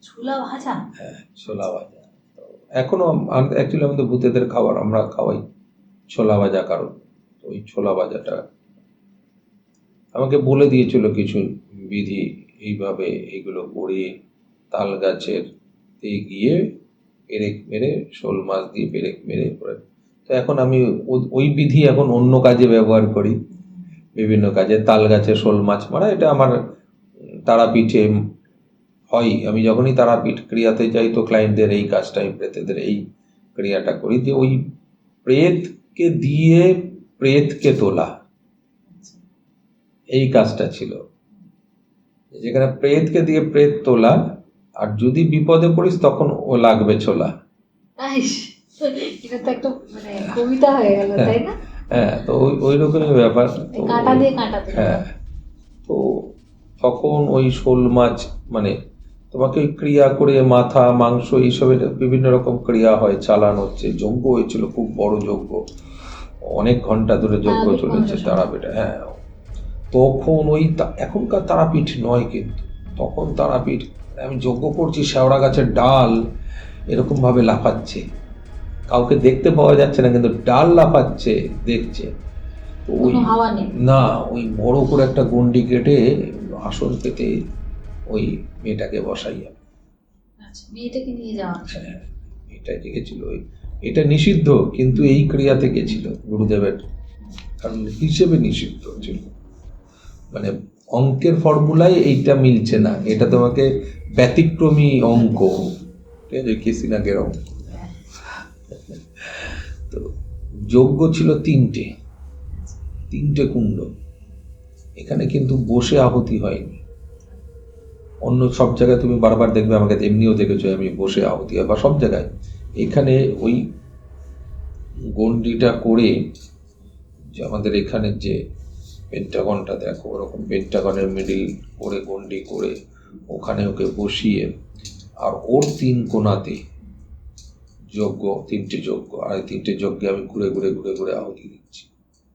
ছোলা ভাজা। হ্যাঁ, ছোলা ভাজা। তো এখনো অ্যাকচুয়ালি আমাদের ভূতেদের খাবার, আমরা খাওয়াই ছোলা ভাজা। কারণ ওই ছোলা ভাজাটা আমাকে বলে দিয়েছিল কিছু বিধি, এইভাবে এইগুলো করে তাল গাছের গিয়ে পেরেক মেরে, শোল মাছ দিয়ে পেরেক মেরে করে। তো এখন আমি ওই বিধি এখন অন্য কাজে ব্যবহার করি, বিভিন্ন কাজে। তাল গাছে শোল মাছ মারা, এটা আমার তারাপীঠে হয়। আমি যখনই তারাপীঠ ক্রিয়াতে যাই তো ক্লায়েন্টদের এই কাজটা, আমি প্রেতেদের এই ক্রিয়াটা করি, যে ওই প্রেতকে দিয়ে প্রেতকে তোলা, এই কাজটা ছিল। যেখানে প্রেতকে দিয়ে প্রেত তোলা, আর যদি বিপদে পড়িস তখন ও লাগবে ছোলা। আইস, এটা তো একটা মানে কবিতা হয়ে গেল, তাই না? হ্যাঁ, তো ওই রকমই ব্যাপার। তো কাঁটা দিয়ে কাঁটা দিয়ে। হ্যাঁ, তো তখন ওই শোল মাছ মানে তোমাকে ওই ক্রিয়া করে মাথা মাংস এইসবের বিভিন্ন রকম ক্রিয়া হয়, চালান হচ্ছে। যজ্ঞ হয়েছিল, খুব বড় যজ্ঞ, অনেক ঘন্টা ধরে যজ্ঞ তারাপীঠ চলেছে মহাশ্মশান। তারাপীঠে। হ্যাঁ, তখন ওই এখনকার তারাপীঠ নয় কিন্তু, তখন তারাপীঠ আমি যজ্ঞ করছি, শেওড়া গাছের ডাল এরকম ভাবে লাফাচ্ছে, কাউকে দেখতে পাওয়া যাচ্ছে না কিন্তু ডাল লাফাচ্ছে, দেখছে। তো ওই কোনো হাওয়া নেই। না, ওই বড় করে একটা গন্ডি কেটে আসন পেতে ওই মেয়েটাকে বসাইয়া, আচ্ছা, মেয়েটাকে নিয়ে যাওয়া। হ্যাঁ, এটা গেছিল। এটা নিষিদ্ধ, কিন্তু এই ক্রিয়াতে গেছিল গুরুদেবের, কারণ হিসেবে নিষিদ্ধ ছিল। মানে অঙ্কের ফর্মুলায় এইটা মিলছে না, এটা তোমাকে ব্যতিক্রমী অঙ্ক, ঠিক আছে, কেসিনাকের অঙ্ক। তো যজ্ঞ ছিল তিনটে কুণ্ড। এখানে কিন্তু বসে আহুতি হয়নি। অন্য সব জায়গায় তুমি বারবার দেখবে, আমাকে এমনিও দেখেছো আমি বসে আহুতি হয় বা সব জায়গায়। এখানে ওই গন্ডিটা করে, যে আমাদের এখানে যে পেন্টাগনটা দেখো, ওরকম পেন্টাগনের মিডিল করে গন্ডি করে ওখানে ওকে বসিয়ে, আর ওর তিন কোণাতে যজ্ঞ, তিনটে যজ্ঞ, আর এই তিনটে যজ্ঞে আমি ঘুরে ঘুরে ঘুরে ঘুরে আহুতি দিচ্ছি।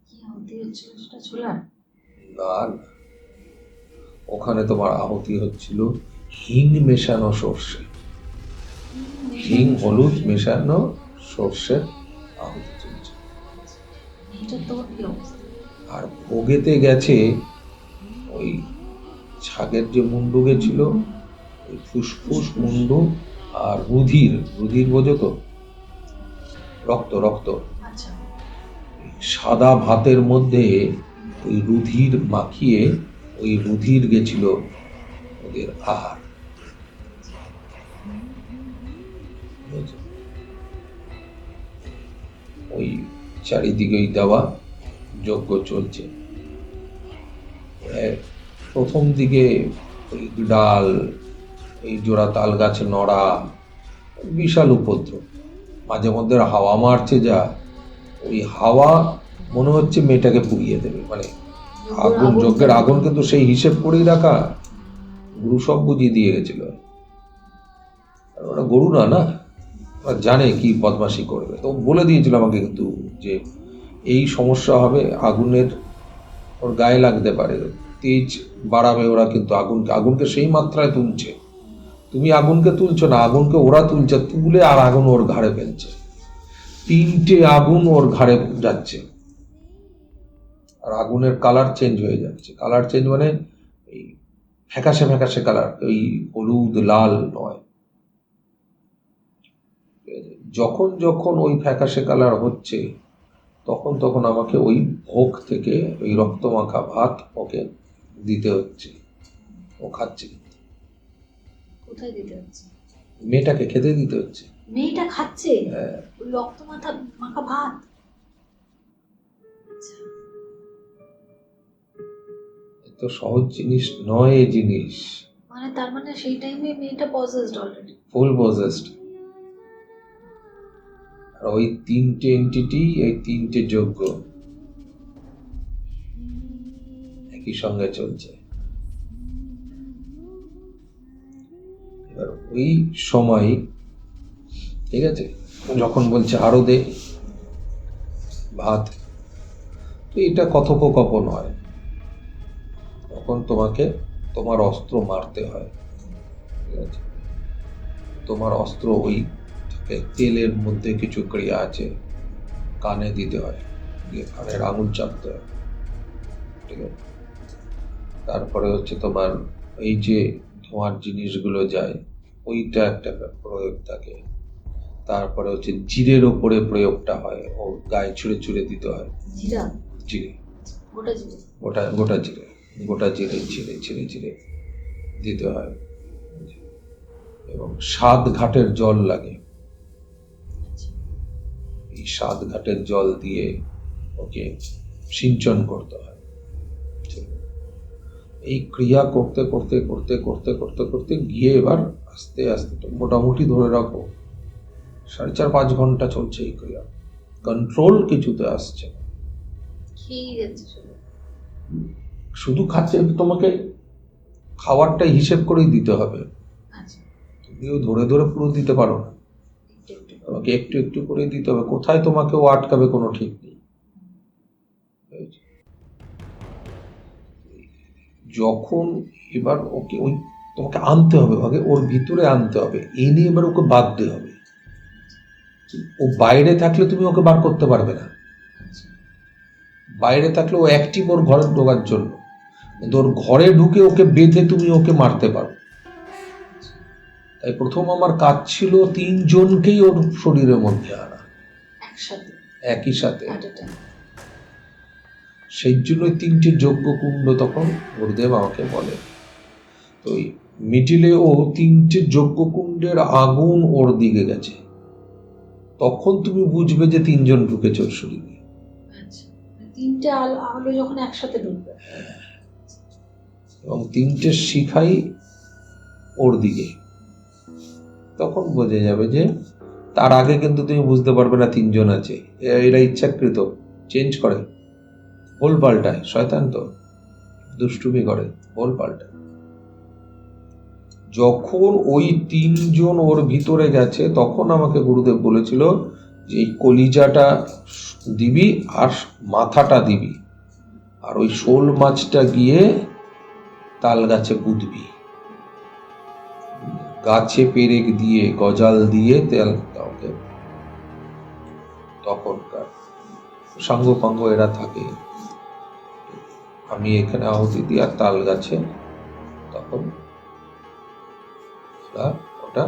কি আহুতি হচ্ছিল সেটা ছোলার? না, ওখানে তোমার আহুতি হচ্ছিল হিং মেশানো সর্ষে, হিং হলুদ মেশানো সর্ষের আহুতি চলছে। এটা তো কি অবস্থা? আর ভোগেতে গেছে ওই ছাগের যে মুন্ডু গেছিল, ওই ফুসফুস মুন্ডু, আর রুধির বোঝো তো, রক্ত। আচ্ছা, সাদা ভাতের মধ্যে ওই রুধির মাখিয়ে, ওই রুধির গেছিল ওদের আহার। বুঝেছো? ওই চারিদিকেই দেওয়া যজ্ঞ চলছে। প্রথম দিকে ওই ডাল, এই জোড়া তাল গাছে নড়া, বিশাল উপদ্রব। মাঝে মধ্যে হাওয়া মারছে যা, ওই হাওয়া মনে হচ্ছে মেয়েটাকে পুড়িয়ে দেবে। মানে আগুন, যজ্ঞের আগুন কিন্তু সেই হিসেব করেই রাখা, গুরু সব বুঝিয়ে দিয়ে গেছিল। আর ওরা গরু না, না ওরা জানে কি বদমাশি করবে, তো বলে দিয়েছিল আমাকে কিন্তু যে এই সমস্যা হবে, আগুনের ওর গায়ে লাগতে পারে, তেজ বাড়াবে ওরা, কিন্তু আগুনকে সেই মাত্রায় তুলছে। তুমি আগুনকে তুলছো না, আগুনকে ওরা তুলছে, তুলে আর আগুন ওর ঘাড়ে ফেলছে। 3টে আগুন ওর ঘাড়ে যাচ্ছে, আর আগুনের কালার চেঞ্জ হয়ে যাচ্ছে। কালার চেঞ্জ মানে এই ফ্যাকাশে ফ্যাকাশে কালার, ওই হলুদ লাল নয়। যখন যখন ওই ফ্যাকাশে কালার হচ্ছে, তখন তখন আমাকে ওই ভোগ থেকে ওই রক্তমাখা ভাত ওকে দিতে হচ্ছে। ও খাচ্ছে, কোথায় দিতে হচ্ছে? মেয়েটাকে খেতে দিতে হচ্ছে। মেয়েটা খাচ্ছে হ্যাঁ, ওই রক্ত মাখা ভাত? আচ্ছা, এ তো সহজ জিনিস নয় এই জিনিস। মানে তার মানে সেই টাইমে মেয়েটা পজেসড অলরেডি। ফুল পজেসড। আর ওই 3টে এন্টিটি, এই 3টে যজ্ঞ একই সঙ্গে চলছে। এবার ওই সময়, ঠিক আছে, যখন বলছে আরো দে ভাত, তো এটা কথোপকথন হয়। তখন তোমাকে তোমার অস্ত্র মারতে হয়, ঠিক আছে। তোমার অস্ত্র ওই তেলের মধ্যে কিছু ক্রিয়া আছে, কানে দিতে হয়, দিয়ে কানের আঙুল চাপতে হয়, ঠিক আছে। তারপরে হচ্ছে তোমার এই যে ধোঁয়ার জিনিসগুলো যায়, ওইটা একটা প্রয়োগ থাকে। তারপরে হচ্ছে জিরের ওপরে প্রয়োগটা হয়, ও গায়ে ছুঁড়ে ছুঁড়ে দিতে হয়। জিরা? জিরে, গোটা জিরে? গোটা জিরে, গোটা জিরে ছিঁড়ে ছিঁড়ে ছিঁড়ে দিতে হয়। এবং 7 ঘাটের জল লাগে, এই 7 ঘাটের জল দিয়ে ওকে সিঞ্চন করতে হয়। এই ক্রিয়া করতে করতে করতে করতে করতে করতে গিয়ে এবার আস্তে আস্তে, তো মোটামুটি ধরে রাখো 4.5-5 ঘন্টা চলছে এই ক্রিয়া। কন্ট্রোল কিছুতে আসছে না, খেয়েই যাচ্ছে শুধু। শুধু খাচ্ছে। তোমাকে খাবারটাই হিসেব করেই দিতে হবে, আচ্ছা, তুমিও ধরে ধরে পুরো দিতে পারো না, একটু একটু। তোমাকে একটু একটু করে দিতে হবে। কোথায় তোমাকে ও আটকাবে কোনো ঠিক নেই। যখন এবার ওকে ওই তোমাকে আনতে হবে, আগে ওর ভিতরে আনতে হবে, এনে এবার ওকে বাঁধতে হবে। ও বাইরে থাকলে তুমি ওকে বার করতে পারবে না। আচ্ছা, বাইরে থাকলে ও অ্যাক্টিভ ওর ঘরে ঢোকার জন্য, কিন্তু ওর ঘরে ঢুকে ওকে বেঁধে তুমি ওকে মারতে পারো। তাই প্রথম আমার কাজ ছিল 3 জনকেই ওর শরীরের মধ্যে আনা একসাথে, একই সাথে। at a time। সেই জন্য 3টে যজ্ঞ কুণ্ড তখন গুরুদেব আমাকে বলে। তো ওই মিডিলে ও 3টে যজ্ঞ কুণ্ডের আগুন ওর দিকে গেছে, তখন তুমি বুঝবে যে 3 জন ঢুকেছে ওর শরীরে। আচ্ছা, তিনটে আলো যখন একসাথে ঢুকবে। এবং 3টে শিখাই ওর দিকে, তখন বোঝা যাবে যে, তার আগে কিন্তু তুমি বুঝতে পারবে না 3 জন আছে। এরা ইচ্ছাকৃত চেঞ্জ করে, ভুল পাল্টায়। শয়তান তো দুষ্টুমি করে, ভুল পাল্টায়। যখন ওই 3 জন ওর ভিতরে গেছে, তখন আমাকে গুরুদেব বলেছিল যে এই কলিজাটা দিবি আর মাথাটা দিবি, আর ওই শোল মাছটা গিয়ে তাল গাছে পুঁতবি, গাছে পেরেক দিয়ে গজাল দিয়ে তেল দাওকে। তখনকার সাঙ্গ পাঙ্গ এরা থাকে, আমি এখানে আহুতি দিই আর তাল গাছে তখন ওটা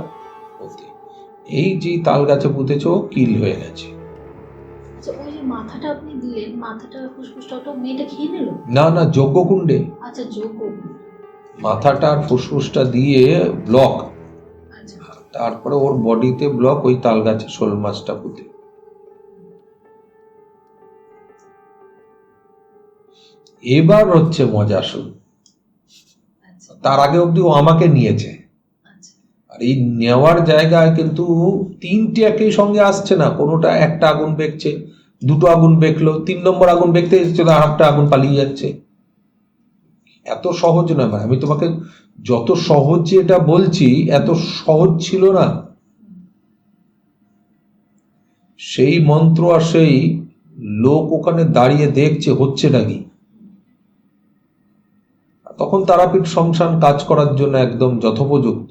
পুঁতি। এই যে তাল গাছে পুঁতেছে ও কিল হয়ে গেছে। আচ্ছা, ওই যে মাথাটা আপনি দিলেন, মাথাটা ফুসফুসটা ওটা মেয়েটা খেয়ে নিল? না না, যজ্ঞকুণ্ডে আচ্ছা, যোগ্য। মাথাটা আর ফুসফুসটা দিয়ে ব্লক, আচ্ছা, তারপরে ওর বডিতে ব্লক, ওই তাল গাছে শোল মাছটা পুঁতে। এবার হচ্ছে মজা শুরু। আচ্ছা, তার আগে অব্দি ও আমাকে নিয়েছে, আচ্ছা, আর এই নেওয়ার জায়গায় কিন্তু তিনটে একই সঙ্গে আসছে না, কোনোটা একটা আগুন বেঁকছে, দুটো আগুন বেঁকলো, 3 নম্বর আগুন বেঁকতে চলে আরেকটা আগুন পালিয়ে যাচ্ছে। এত সহজ নয়। মানে আমি তোমাকে যত সহজ এটা বলছি, এত সহজ ছিল না। সেই মন্ত্র আর সেই লোক ওখানে দাঁড়িয়ে দেখছে হচ্ছে নাকি। তখন তারাপীঠ শ্মশান কাজ করার জন্য একদম যথোপযুক্ত।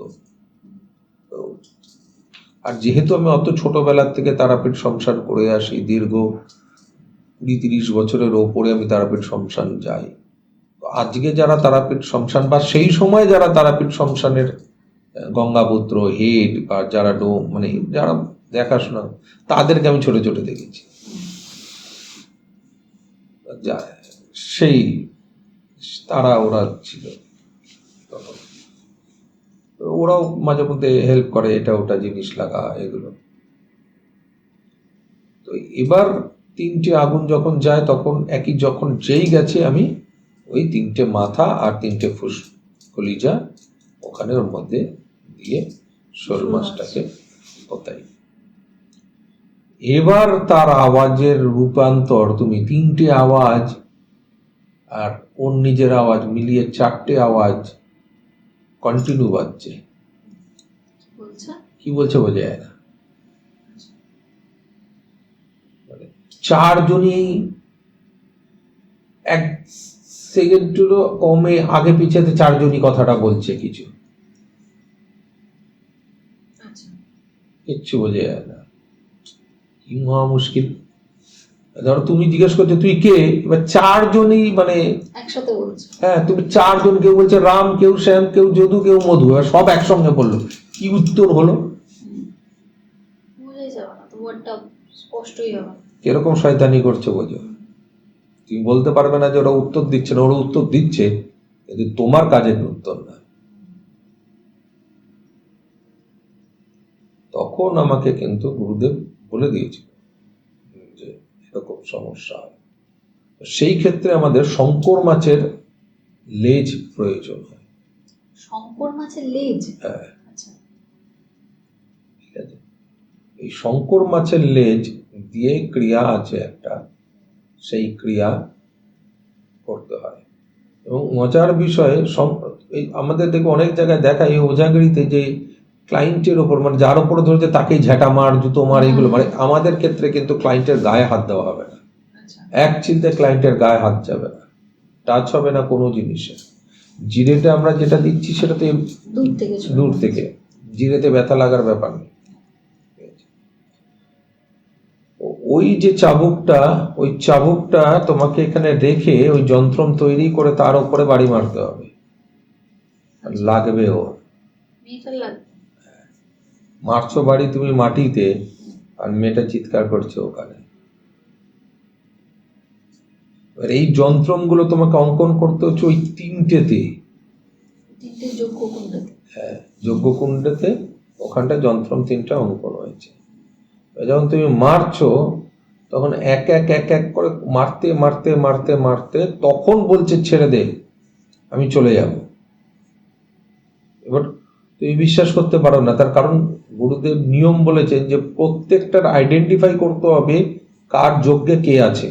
আর যেহেতু আমি অত ছোটবেলার থেকে তারাপীঠ শ্মশান করে আসি, দীর্ঘ 20-30 বছরের ওপরে আমি তারাপীঠ শ্মশান যাই। আজকে যারা তারাপীঠ শ্মশান বা সেই সময় যারা তারাপীঠ শ্মশানের গঙ্গাপুত্র হেড বা যারা মানে যারা দেখাশোনা, তাদেরকে আমি ছোট ছোট দেখেছি। সেই ওরা ছিল তখন, ওরাও মাঝে মধ্যে হেল্প করে, এটা ওটা জিনিস লাগা এগুলো। তো এবার 3টে আগুন যখন যায় তখন যখন যেই গেছে আমি ওই 3টে মাথা আর 3টে কলিজা ওখানে ওর মধ্যে দিয়ে শোল মাছটাকে পোতাই। এবার তার আওয়াজের রূপান্তর, তুমি 3টে আওয়াজ আর ওর নিজের আওয়াজ মিলিয়ে 4টে আওয়াজ কন্টিনিউ বাজছে। কি বলছে বোঝা যায় না। মানে 4 জনই 1 সেকেন্ডেরও কমে আগে পিছাতে 4 জনই কথাটা বলছে, কিছু কিচ্ছু বোঝা যায় না। কি মহা মুশকিল। ধরো তুমি জিজ্ঞেস করছো তুই কে, এবার 4 জনই মানে একসাথে বলছে। হ্যাঁ, তুমি 4 জন, কেউ বলছে রাম, কেউ শ্যাম, কেউ যদু, কেউ মধু, এবার সব একসঙ্গে বললো, কি উত্তর হলো? বুঝেই যাবে না, তো ওয়ার্ডটা স্পষ্টই হবে। কিরকম শয়তানি করছে বোঝো। তুমি বলতে পারবে না যে ওরা উত্তর দিচ্ছে না, ওরা উত্তর দিচ্ছে কিন্তু তোমার কাজের উত্তর না। তখন আমাকে কিন্তু গুরুদেব বলে দিয়েছিল যে এরকম সমস্যা হয়। সেই ক্ষেত্রে আমাদের শঙ্কর মাছের লেজ প্রয়োজন হয়। শঙ্কর মাছের লেজ? হ্যাঁ, আচ্ছা, ঠিক আছে। এই শঙ্কর মাছের লেজ দিয়ে ক্রিয়া আছে একটা, সেই ক্রিয়া করতে হয়। এবং মজার বিষয়ে এই আমাদের দেখো অনেক জায়গায় দেখা, এই ওঝাগিরিতে যে ক্লায়েন্টের ওপর, মানে যার ওপর ধরেছে তাকেই ঝাঁটা মার, জুতো মার, এগুলো মানে আমাদের ক্ষেত্রে কিন্তু ক্লায়েন্টের গায়ে হাত দেওয়া হবে না। এক চিলতে ক্লায়েন্টের গায়ে হাত যাবে না, টাচ হবে না কোনো জিনিসের। জিরেতে আমরা যেটা দিচ্ছি সেটাতে দূর থেকে জিরেতে ব্যথা লাগার ব্যাপার নেই। ওই যে চাবুকটা, ওই চাবুকটা তোমাকে এখানে রেখে ওই যন্ত্রম তৈরি করে তার উপরে বাড়ি মারতে হবে, লাগবেও। মারছো বাড়ি তুমি মাটিতে, আর মেয়েটা চিৎকার করছে ওখানে। এই যন্ত্রমগুলো তোমাকে অঙ্কন করতে হচ্ছে ওই 3টেতে। হ্যাঁ, যজ্ঞকুণ্ডেতে ওখানটা যন্ত্রম 3টা অঙ্কন হয়েছে। যখন তুমি মারছো তখন এক এক করে মারতে মারতে মারতে মারতে তখন বলছে ছেড়ে দে, আমি চলে যাব। এবার তুমি বিশ্বাস করতে পারো না, তার কারণ গুরুদেব নিয়ম বলেছেন যে প্রত্যেকটার আইডেন্টিফাই করতে হবে কার যজ্ঞে কে আছে।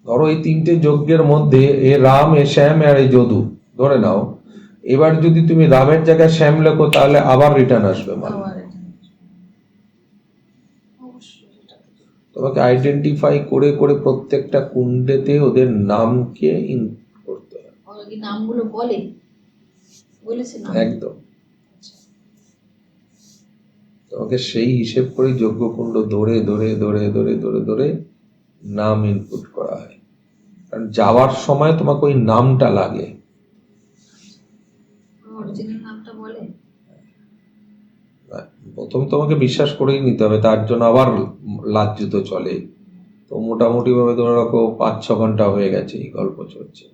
ধরো এই 3টে যজ্ঞের মধ্যে এ রাম, এ শ্যাম আর এই যদু ধরে নাও। এবার যদি তুমি রামের জায়গায় শ্যাম লেখো তাহলে আবার রিটার্ন আসবে মানে। তোমাকে আইডেন্টিফাই করে করে প্রত্যেকটা কুণ্ডেতে ওদের নামকে করতে হবে। নামগুলো বলেছে না একদম। তোমাকে সেই হিসেব করে যজ্ঞকুণ্ড ধরে ধরে ধরে ধরে ধরে ধরে নাম ইনপুট করা হয়। কারণ যাওয়ার সময় তোমাকে ওই নামটা লাগে। প্রথম তোমাকে বিশ্বাস করেই নিতে হবে, তার জন্য আবার লাজ্জুত চলে। তো মোটামুটি ভাবে ধরে রাখো 5-6 ঘন্টা হয়ে গেছে এই গল্প চলছে।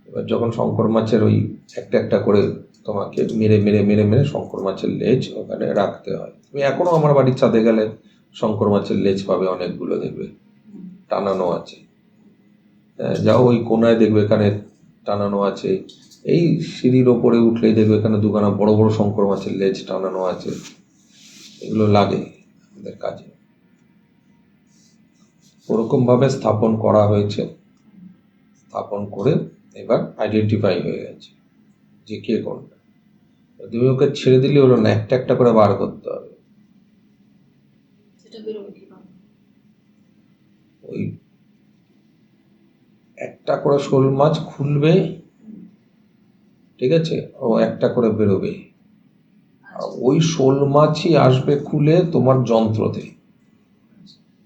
এবার যখন শঙ্কর মাছের ওই একটা একটা করে তোমাকে মেরে মেরে মেরে মেরে শঙ্কর মাছের লেজ ওখানে রাখতে হয়। তুমি এখনো আমার বাড়ির ছাদে গেলে শঙ্কর মাছের লেজ পাবে, অনেকগুলো দেখবে টানানো আছে। যাও ওই কোনায় দেখবে এখানে টানানো আছে, এই সিঁড়ির ওপরে উঠলেই দেখবে এখানে দুখানা বড় বড় শঙ্কর মাছের লেজ টানানো আছে, এগুলো লাগে আমাদের কাজে। ওরকম ভাবে স্থাপন করা হয়েছে, স্থাপন করে এবার আইডেন্টিফাই হয়ে গেছে যে কে কোনটা। তুমি ওকে ছেড়ে দিলে হলো না, একটা একটা করে বার করতে হবে। সেটা বেরোবে কিভাবে? ওই একটা করে শোল মাছ খুলবে, ঠিক আছে, ও একটা করে বেরোবে। আর ওই শোল মাছই আসবে খুলে তোমার যন্ত্রতে।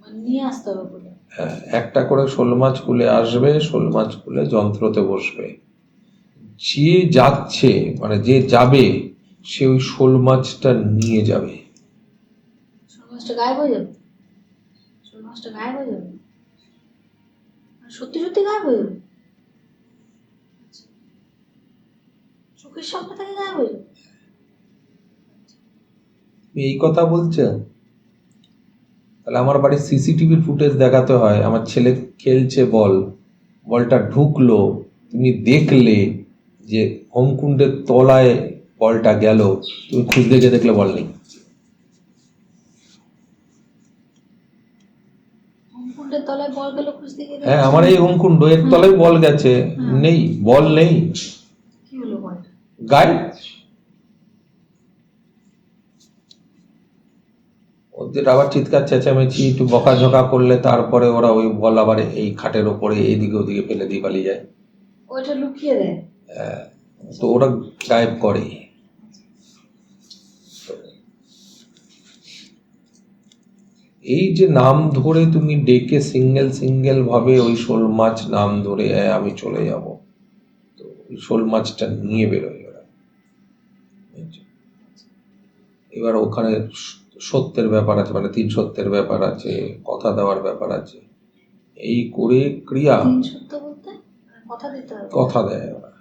মানে নিয়ে আসতে হবে বলে? হ্যাঁ, একটা করে শোল মাছ খুলে আসবে, শোল মাছ খুলে যন্ত্রতে বসবে। যে যাচ্ছে মানে যে যাবে সে ওই শোল মাছটা নিয়ে যাবে। শোল মাছটা গায়েব হয়ে যাবে? শোল মাছটা গায়েব হয়ে যাবে? মানে সত্যি সত্যি গায়েব হয়ে যাবে? চোখের সামনে থেকে গায়েব হয়ে যাবে? এই কথা বলছে, তাহলে আমার বাড়ির সিসিটিভির ফুটেজ দেখাতে হয়। আমার ছেলে খেলছে, বলটা ঢুকলো, তুমি দেখলে যে হোমকুণ্ডের তলায় বলটা গেল, তুমি খুঁজতে গিয়ে দেখলে বল নেই। হোমকুণ্ডের তলায় বল গেল খুঁজতে গিয়ে? হ্যাঁ, আমার এই হোমকুণ্ড এর তলায় বল গেছে, নেই, বল নেই, কি হলো বলটা? গায়েব। ওদের আবার চিৎকার চেঁচামেচি একটু বকাঝকা করলে তারপরে ওরা ওই বল আবার এই খাটের ওপরে এদিকে ওদিকে ফেলে দিয়ে পালিয়ে যায়। ওইটা লুকিয়ে দেয়? তো ওরা গায়েব করে। এই যে নাম ধরে তুমি ডেকে সিঙ্গেল ভাবে ওই শোল মাছ নাম ধরে আমি চলে যাব, তো ওই শোল মাছটা নিয়ে বেরোয় ওরা। এবার ওখানে সত্যের ব্যাপার আছে, মানে 3 সত্যের ব্যাপার আছে, কথা দেওয়ার ব্যাপার আছে। এই করে ক্রিয়া, 3 সত্য বলতে কথা দিতে হবে? কথা দেয় ওরা।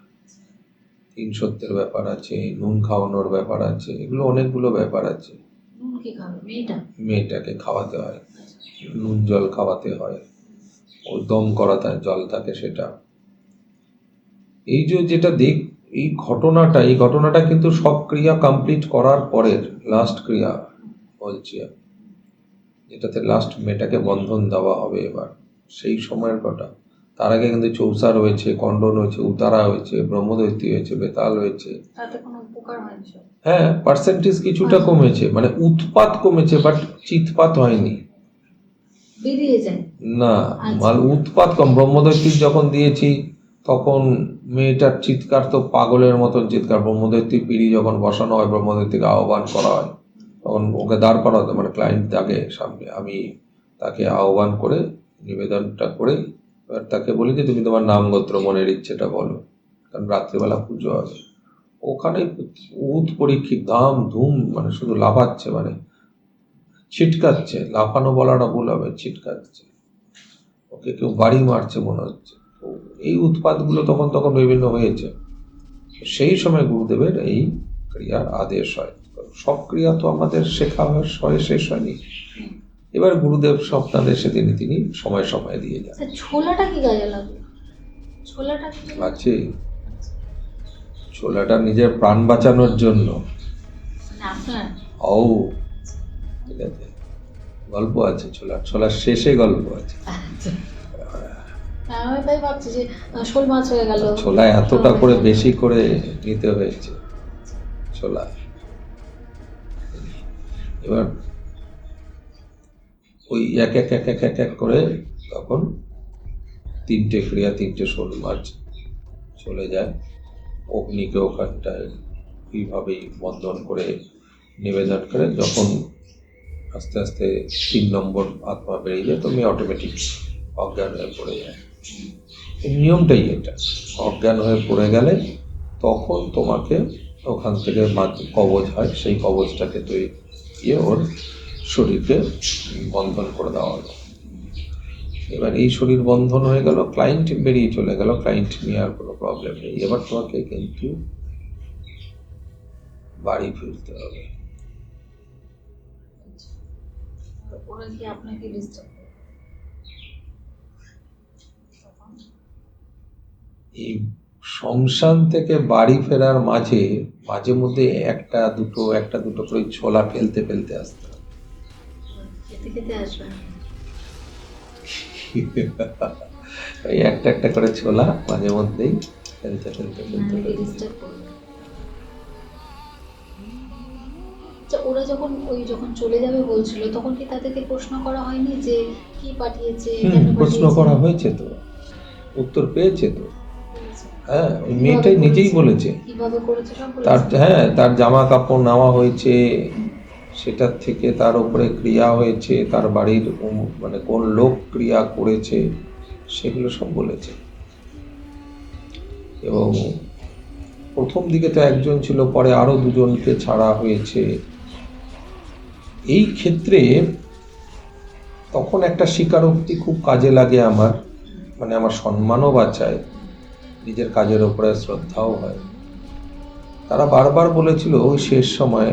3 সত্যের ব্যাপার আছে, নুন খাওয়ানোর ব্যাপার আছে, এগুলো অনেকগুলো ব্যাপার আছে। নুন কি খাবে মেয়েটা? মেয়েটাকে খাওয়াতে হয়, নুন জল খাওয়াতে হয়, ও দম করাতে হয়, জল থাকে সেটা। এই যে যেটা এই ঘটনাটা কিন্তু সব ক্রিয়া কমপ্লিট করার পরের লাস্ট ক্রিয়া বলছি আমি, যেটাতে লাস্ট মেয়েটাকে বন্ধন দেওয়া হবে। এবার সেই সময়ের কথা, তার আগে কিন্তু চৌসার হয়েছে, খণ্ডন হয়েছে, উতারা হয়েছে, ব্রহ্মদৈত্যী হয়েছে, বেতাল হয়েছে। তাতে কোনো উপকার হয়নি? হ্যাঁ, পার্সেন্টেজ কিছুটা কমেছে, মানে উৎপাত কমেছে, বাট চিৎপাত হয়নি। বেরিয়ে যায় না, মাল উৎপাত কম। ব্রহ্মদৈত্যীর যখন দিয়েছি তখন মেয়েটার চিৎকার তো পাগলের মতন চিৎকার। ব্রহ্মদৈত্যী পিড়ি যখন বসানো হয়, ব্রহ্মদৈত্যীকে আহ্বান করা হয়, তখন ওকে দাঁড় করা হতো, মানে ক্লায়েন্ট থাকে সামনে, আমি তাকে আহ্বান করে নিবেদনটা করে এবার তাকে বলি যে তুমি তোমার নাম গোত্র মনের ইচ্ছেটা বলো, কারণ রাত্রিবেলা পুজো হবে। ওখানে পরীক্ষিত ধাম ধুম, মানে শুধু লাফাচ্ছে, মানে ছিটকাচ্ছে, লাফানো বলাটা ভুল হবে, ছিটকাচ্ছে, ওকে কেউ বাড়ি মারছে মনে হচ্ছে। তো এই উৎপাতগুলো তখন বিভিন্ন হয়েছে। সেই সময় গুরুদেবের এই ক্রিয়ার আদেশ হয়। সব ক্রিয়া তো আমাদের শেখা হয় শেষ হয়নি। এবার গুরুদেব স্বপ্নাদেশে তিনি সময় দিয়ে যান। ছোলাটা কি গায়ে লাগবে? ছোলাটা আছে, ছোলাটা নিজের প্রাণ বাঁচানোর জন্য। আপনার? ও ঠিক আছে, গল্প আছে ছোলার শেষে গল্প আছে। আমি তাই ভাবছি যে শোল মাছ হয়ে গেল। ছোলা এতটা করে বেশি করে নিতে হয়েছে ছোলা। এবার ওই এক এক করে তখন 3টে ক্রিয়া, 3টে শোল মাছ চলে যায়। অগ্নিকে ওখানটায় এইভাবেই বন্ধন করে নিবেদন করে, যখন আস্তে আস্তে 3 নম্বর আত্মা বেরিয়ে যায়, তুমি অটোমেটিক অজ্ঞান হয়ে পড়ে যায়। নিয়মটাই এটা, অজ্ঞান হয়ে পড়ে গেলে তখন তোমাকে ওখান থেকে কবচ হয়, সেই কবচটাকে তুই ওর শরীরকে বন্ধন করে দেওয়া হলো। এবার এই শরীর বন্ধন হয়ে গেল, ক্লায়েন্ট বেরিয়ে চলে গেল, ক্লায়েন্ট নিয়ে আর কোনো প্রবলেম নেই। এবার তোমাকে কিন্তু বাড়ি ফিরতে হবে। ওরা কি আপনাকে ডিস্টার্ব করে? এই শ্মশান থেকে বাড়ি ফেরার মাঝে মাঝে মধ্যে একটা দুটো করে ছোলা ফেলতে ফেলতে আসতো। খেতে খেতে আসবেন। ওই একটা করে ছোলা মাঝে মধ্যেই ফেলতে ফেলতে ফেলতে নাহলে ফেলতে। ডিস্টার্ব করবে। আচ্ছা, ওরা যখন চলে যাবে বলছিল, তখন কি তাদেরকে প্রশ্ন করা হয়নি যে কি পাঠিয়েছে, কেন প্রশ্ন পাঠিয়েছে? করা হয়েছে তো, উত্তর পেয়েছে তো। হ্যাঁ, ওই কিভাবে মেয়েটাই নিজেই করেছে? বলেছে। কিভাবে করেছে সব তার বলেছে? তার জামা কাপড় নেওয়া হয়েছে, সেটার থেকে তার উপরে ক্রিয়া হয়েছে, তার বাড়ির মানে কোন লোক ক্রিয়া করেছে সেগুলো সব বলেছে। এবং প্রথম দিকে তো একজন ছিল, পরে আরো দুজনকে ছাড়া হয়েছে। এই ক্ষেত্রে তখন একটা স্বীকারোক্তি খুব কাজে লাগে আমার, মানে আমার সম্মানও বাঁচায়, নিজের কাজের উপরে শ্রদ্ধাও হয়। তারা বারবার বলেছিল ওই শেষ সময়ে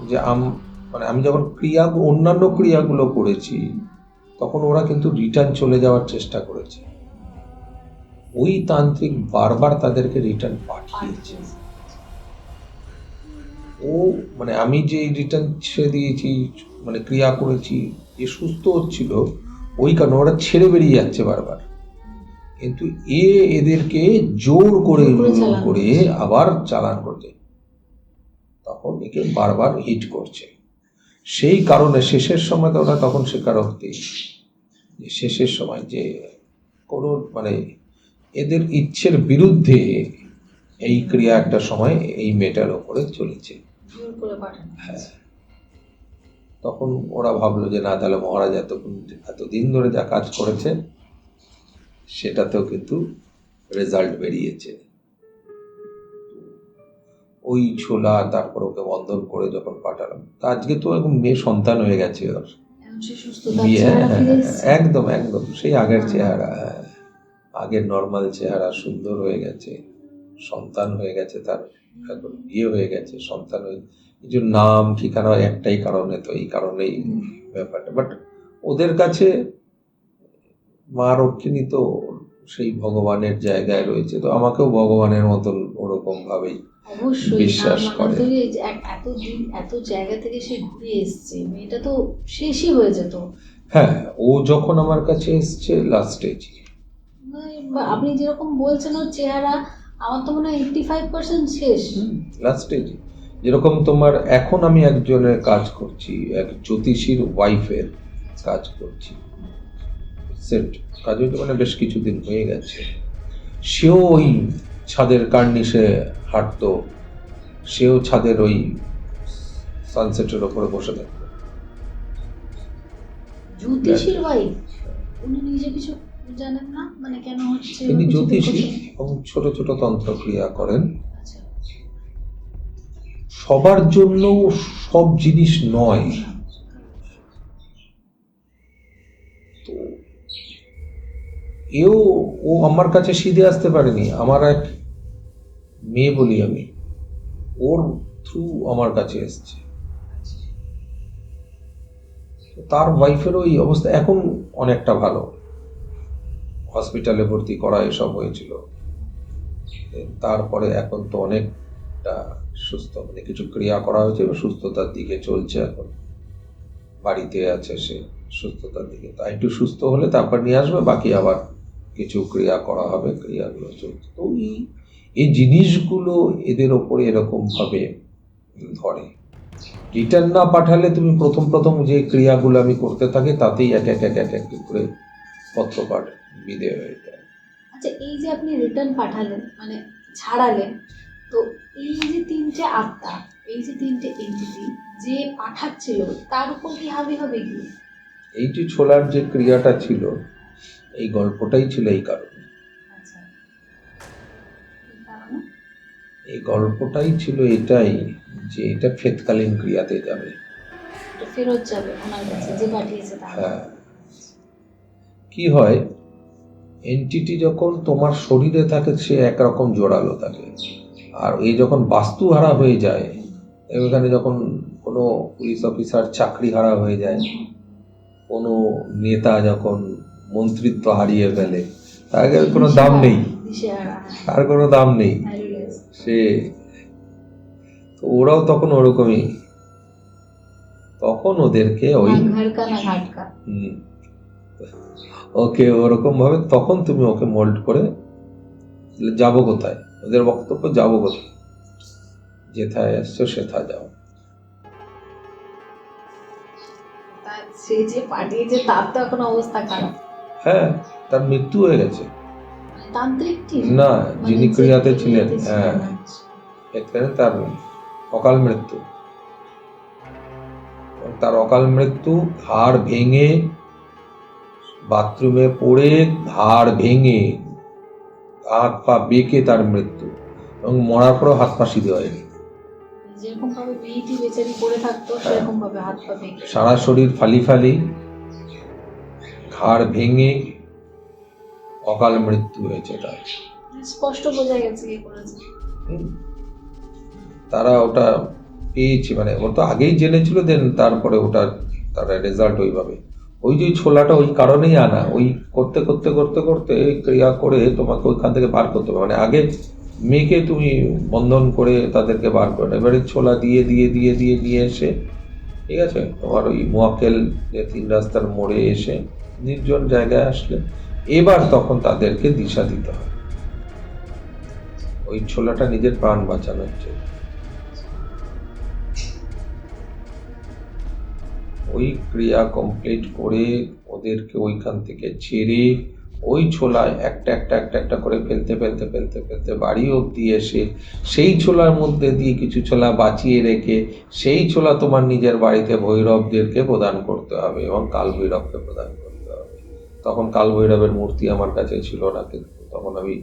যে মানে আমি যখন অন্যান্য ক্রিয়াগুলো করেছি তখন ওরা কিন্তু রিটার্ন চলে যাওয়ার চেষ্টা করেছে। ওই তান্ত্রিক বারবার তাদেরকে রিটার্ন পাঠিয়েছে। ও মানে আমি যে রিটার্ন ছেড়ে দিয়েছি, মানে ক্রিয়া করেছি, যে সুস্থ হচ্ছিল, ওই কারণে ওরা ছেড়ে বেরিয়ে যাচ্ছে বারবার, কিন্তু এদেরকে জোর করে আবার চালান করছে। তখন একে বারবার হিট করছে। সেই কারণে শেষের সময় তো ওরা তখন স্বীকারোক্তি, শেষের সময় যে কোনো মানে এদের ইচ্ছের বিরুদ্ধে এই ক্রিয়া একটা সময় এই মেয়েটার ওপরে চলেছে। হ্যাঁ, তখন ওরা ভাবলো যে না, তাহলে মহারাজ এতদিন ধরে যা কাজ করেছে সেটাতেও কিন্তু রেজাল্ট বেরিয়েছে। ওই ছোলা তারপর ওকে বন্ধন করে যখন পাঠালাম, তা আজকে তো এখন মেয়ে সন্তান হয়ে গেছে ওর। বিয়ে, একদম সেই আগের চেহারা, আগের নর্মাল চেহারা, সুন্দর হয়ে গেছে, সন্তান হয়ে গেছে তার, এখন বিয়ে হয়ে গেছে, সন্তান হয়ে, এই যে নাম ঠিকানা একটাই কারণে, তো এই কারণেই ব্যাপারটা। বাট ওদের কাছে মা রক্ষিণী তো সেই ভগবানের জায়গায় রয়েছে, তো আমাকেও ভগবানের মতন ওরকম ভাবেই বিশ্বাস করে। এত জায়গা থেকে সে ঘুরে এসছে, মেয়েটা তো শেষই হয়ে যেত। হ্যাঁ, ও যখন আমার কাছে এসছে লাস্ট স্টেজে, আপনি যেরকম বলছেন ওর চেহারা, আমার তো মনে হয় 85% শেষ, লাস্ট স্টেজে। যেরকম তোমার এখন আমি একজনের কাজ করছি, এক জ্যোতিষীর ওয়াইফের কাজ করছি, সেট কাজ হইতে মানে বেশ কিছুদিন হয়ে গেছে। সেও ওই ছাদের কার্নিশে হাঁটতো, সেও ছাদের ওই সানসেটের ওপরে বসে থাকতো। জ্যোতিষীর ওয়াইফ, উনি নিজে কিছু জানেন না, মানে কেন হচ্ছে? তিনি জ্যোতিষী এবং ছোট ছোট তন্ত্রক্রিয়া করেন। আচ্ছা। সবার জন্য সব জিনিস নয়, তো ও আমার কাছে সিধে আসতে পারেনি। আমার এক মেয়ে বলি আমি, ওর থ্রু আমার কাছে এসছে। তার ওয়াইফেরও এই অবস্থা, এখন অনেকটা ভালো, হসপিটালে ভর্তি করা এসব হয়েছিল, তারপরে এখন তো অনেকটা সুস্থ, মানে কিছু ক্রিয়া করা হয়েছে, সুস্থতার দিকে চলছে, এখন বাড়িতে আছে সে, সুস্থতার দিকে। তাই একটু সুস্থ হলে তারপর নিয়ে আসবে, বাকি আবার কিছু ক্রিয়া করা হবে, ক্রিয়াগুলো চলছে। তো এই জিনিসগুলো এদের ওপরে এরকম ভাবে ধরে। রিটার্ন না পাঠালে তুমি প্রথম যে ক্রিয়াগুলো আমি করতে থাকি তাতেই এক এক করে পত্রপাঠ বিদে হয়ে যায়। আচ্ছা, এই যে আপনি রিটার্ন পাঠালেন, মানে ছাড়ালেন, তো এই যে তিনটে আত্মা, এই যে তিনটে এন্টিটি যে পাঠাচ্ছিল, তার উপর কি হাবি হবে কি? এই যে ছোলার যে ক্রিয়াটা ছিল, এই গল্পটাই ছিল এই কারণে। আচ্ছা, এই গল্পটাই ছিল এটাই যে এটা ফেতকালীন ক্রিয়াতে যাবে, ফেরত যাবে ওনার কাছে যে পাঠিয়েছে তার। হ্যাঁ, কি হয়, এন্টিটি যখন তোমার শরীরে থাকে সে একরকম জোরালো থাকে, আর এই যখন বাস্তু হারা হয়ে যায়, এখানে যখন কোনো পুলিশ অফিসার চাকরি হারা হয়ে যায়, কোনো নেতা যখন মন্ত্রিত্ব হারিয়ে ফেলে, তার কোনো দাম নেই, দিশেহারা, তার কোনো দাম নেই। valueless। সে তো ওরাও তখন ওরকমই, তখন ওদেরকে ওই না ঘাড়কা না ঘাটকা। ওকে ওরকম ভাবে তখন তুমি ওকে মোল্ড করে যাবো কোথায়, ওদের বক্তব্য যাবো কোথায়, যেথায় আসছো সেথা যাও। তার সে যে পাঠিয়েছে তার তো এখন অবস্থা খারাপ। হ্যাঁ, তার মৃত্যু হয়ে গেছে। মানে তান্ত্রিকটি না, মানে যিনি যে ক্রিয়াতে ছিলেন, ক্রিয়াতে হ্যাঁ, আচ্ছা। এখানে তার অকাল মৃত্যু। তার অকাল মৃত্যু, ঘাড় ভেঙে, বাথরুমে পড়ে ঘাড় ভেঙে হাত পা বেঁকে তার মৃত্যু, এবং মরার পরেও হাত পা সিধে হয়নি। যেরকম ভাবে বিইটি বেচারি পড়ে থাকতো সেরকম ভাবে হাত পা ভেঙে সারা শরীর ফালি ফালি, ঘাড় ভেঙে অকাল মৃত্যু হয়েছে তার। স্পষ্ট বোঝা গেছে কি করেছে। হুম। তারা ওটা পেয়েছে, মানে ওর তো আগেই জেনেছিল, দেন তারপরে ওটা তার রেজাল্ট ওইভাবে। ওই যে ছোলাটা ওই কারণেই আনা, ওই করতে করতে করতে করতে ক্রিয়া করে তোমাকে ওইখান থেকে বার করতে হবে। মানে আগে মেয়েকে তুমি বন্ধন করে তাদেরকে বার করে, এবারে ছোলা দিয়ে দিয়ে দিয়ে দিয়ে নিয়ে এসে, ঠিক আছে, তোমার ওই মোয়াক্কেল যে 3 রাস্তার মোড়ে এসে নির্জন জায়গায় আসলে এবার তখন তাদেরকে দিশা দিতে হবে ওই ছোলাটা নিজের প্রাণ বাঁচানোর জন্য। ওই ক্রিয়া কমপ্লিট করে ওদেরকে ওইখান থেকে ছেড়ে ওই ছোলা একটা একটা একটা একটা করে ফেলতে ফেলতে ফেলতে ফেলতে বাড়ি অবধি এসে সেই ছোলার মধ্যে দিয়ে কিছু ছোলা বাঁচিয়ে রেখে সেই ছোলা তোমার নিজের বাড়িতে ভৈরবদেরকে প্রদান করতে হবে এবং কাল ভৈরবকে প্রদান করতে হবে। তখন কাল ভৈরবের মূর্তি আমার কাছে ছিল না, কিন্তু তখন আমি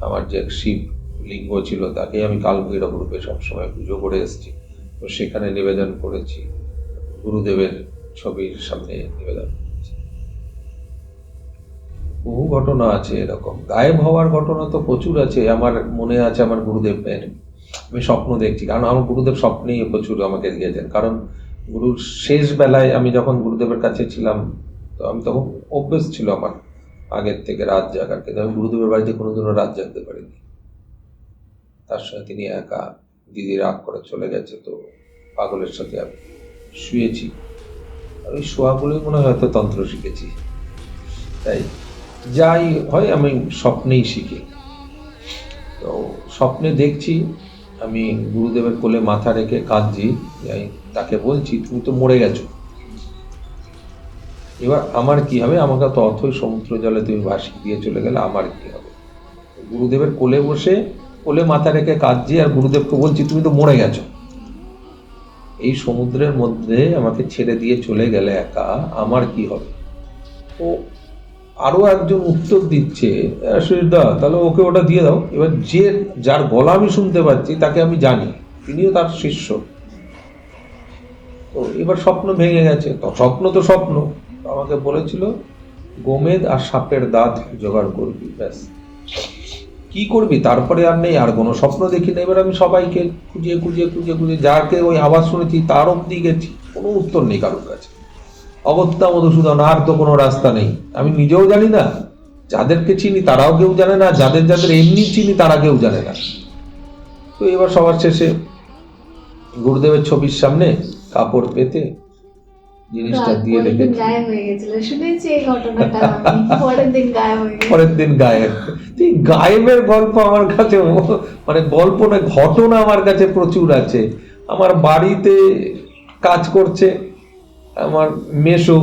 আমার যে শিব লিঙ্গ ছিল তাকে আমি কাল ভৈরব রূপে সবসময় পুজো করে এসেছি। তো সেখানে নিবেদন করেছি, গুরুদেবের ছবির সামনে নিবেদন করেছি। বহু ঘটনা আছে এরকম, গায়েব হওয়ার ঘটনা তো প্রচুর আছে। আমার মনে আছে আমার গুরুদেবের আমি স্বপ্ন দেখছি, কারণ আমার গুরুদেব স্বপ্নেই প্রচুর আমাকে দিয়েছেন। কারণ গুরুর শেষ বেলায় আমি যখন গুরুদেবের কাছে ছিলাম, তো আমি তখন অভ্যেস ছিল আমার আগের থেকে রাত জাগার, কিন্তু আমি গুরুদেবের বাড়িতে কোনোদিনও রাত জাগতে পারিনি। তার সঙ্গে তিনি একা, দিদি রাগ করে চলে গেছে, তো পাগলের সাথে আমি শুয়েছি। আর ওই শোয়াগুলোই মনে হয় হয়তো তন্ত্র শিখেছি, তাই যাই হয় আমি স্বপ্নেই শিখি। তো স্বপ্নে দেখছি আমি গুরুদেবের কোলে মাথা রেখে কাঁদছি, আমি তাকে বলছি তুমি তো মরে গেছো, এবার আমার কি হবে, আমাকে তো অথই সমুদ্র জলে তুমি ভাসিয়ে দিয়ে চলে গেলে আমার কি হবে। গুরুদেবের কোলে বসে কোলে মাথা রেখে কাঁদছি আর গুরুদেবকে বলছি তুমি তো মরে গেছো, এই সমুদ্রের মধ্যে আমাকে ছেড়ে দিয়ে চলে গেলে একা আমার কি হবে। তো আরো একজন উত্তর দিচ্ছে, সুজিতদা তাহলে ওকে ওটা দিয়ে দাও। এবার যে যার গলা আমি শুনতে পাচ্ছি তাকে আমি জানি, তিনিও তার শিষ্য। তো এবার স্বপ্ন ভেঙে গেছে, তো স্বপ্ন তো স্বপ্ন, আমাকে বলেছিল গোমেদ আর সাপের দাঁত জোগাড় করবি, ব্যাস। কি করবি, তারপরে আর নেই, আর কোনো স্বপ্ন দেখি না। এবার আমি সবাইকে খুঁজে খুঁজে খুঁজে খুঁজে যাকে ওই আওয়াজ শুনেছি তার অব্দি গেছি, কোনো উত্তর নেই কারোর কাছে। অগত্যা মধুসূদন, আর তো কোনো রাস্তা নেই। আমি নিজেও জানি না, যাদেরকে চিনি তারাও কেউ জানে না, যাদের যাদের এমনি চিনি তারা কেউ জানে না। তো এবার সবার শেষে গুরুদেবের ছবির সামনে কাপড় পেতে জিনিসটা দিয়ে পরের দিন রেখেছি। গায়েব হয়ে গেছিল, শুনেছি এই ঘটনাটা আমি। পরের দিন গায়েব হয়ে গেছে। পরের দিন গায়েব। এই গায়েবের গল্প আমার কাছে মানে গল্প না, ঘটনা আমার কাছে প্রচুর আছে। আমার বাড়িতে কাজ করছে আমার মেসো,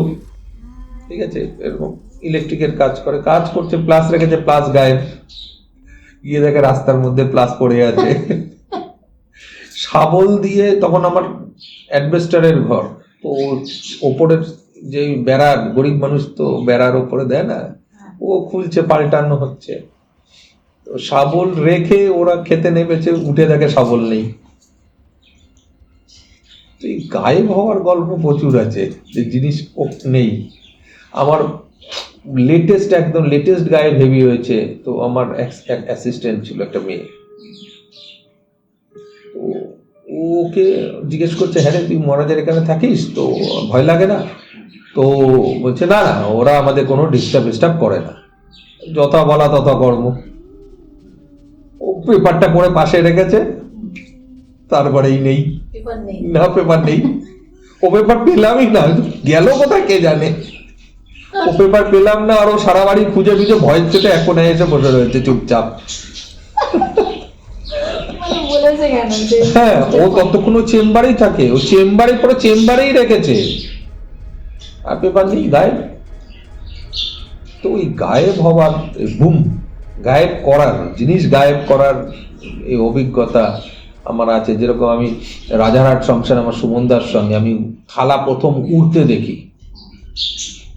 ঠিক আছে, এরকম ইলেকট্রিকের কাজ করে, কাজ করছে, প্লাস রেখেছে, প্লাস গায়েব, গিয়ে দেখে রাস্তার মধ্যে প্লাস পড়ে আছে। শাবল দিয়ে, তখন আমার অ্যাডভেস্টারের ঘর, তো ওপরের যে বেড়া, গরিব মানুষ তো বেড়ার ওপরে দেয় না, ও খুলছে, পাল্টানো হচ্ছে, তো শাবল রেখে ওরা খেতে নেমেছে, উঠে দেখে শাবল নেই। তো এই গায়েব হওয়ার গল্প প্রচুর আছে, যে জিনিস নেই। আমার একদম লেটেস্ট গায়েব হেভি হয়েছে, তো আমার অ্যাসিস্ট্যান্ট ছিল একটা মেয়ে, তো ওকে জিজ্ঞেস করছে হ্যাঁ রে তুই মহারাজের এখানে থাকিস তো ভয় লাগে না? তো বলছে না না, ওরা আমাদের কোনো ডিস্টার্ব করে না। যথা বলা তথা কর্ম। ও পেপারটা পড়ে পাশে রেখেছে, তারপরেই নেই, পেপার নেই। না পেপার নেই, ও পেপার পেলামই না, গেল কোথায় কে জানে। ও পেপার পেলাম না, আর ও সারা বাড়ি খুঁজে খুঁজে ভয়ের চোটে এক কোনায় এসে বসে রয়েছে চুপচাপ। মানে বলেছে কেন যে হ্যাঁ, ও ততক্ষণ ও চেম্বারেই থাকে, ও চেম্বারে পরে চেম্বারেই রেখেছে, আর পেপার নেই, গায়েব। তো ওই গায়েব হওয়ার বুম, গায়েব করার জিনিস, গায়েব করার এই অভিজ্ঞতা আমার আছে। যেরকম আমি রাজারহাট শ্মশানে আমার সুমনদার সঙ্গে আমি থালা প্রথম উড়তে দেখি,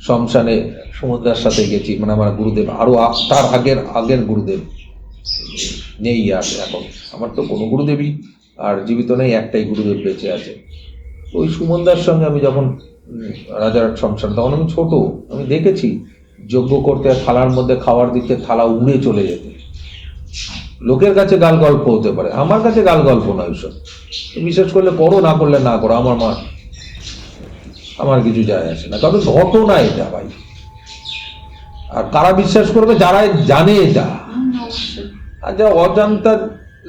শ্মশানে সুমনদার সাথে গেছি, মানে আমার গুরুদেব, আরো তার আগের গুরুদেব নেই আর এখন। আমার তো কোনো গুরুদেবই আর জীবিত নেই, একটাই গুরুদেব বেঁচে আছে। ওই সুমনদার সঙ্গে আমি যখন রাজারহাট শ্মশান, তখন আমি ছোট, আমি দেখেছি যজ্ঞ করতে থালার মধ্যে খাবার দিতে থালা উড়ে চলে যেতে। লোকের কাছে গাল গল্প হতে পারে, আমার কাছে গাল গল্প নয় ওইসব। বিশেষ করলে করো, না করলে না করো, আমার কিছু যায় আসে না, কারণ ঘটনা এটা ভাই। আর কারা বিশ্বাস করবে? যারা জানে এটা। অবশ্যই। আর যা অজান্তা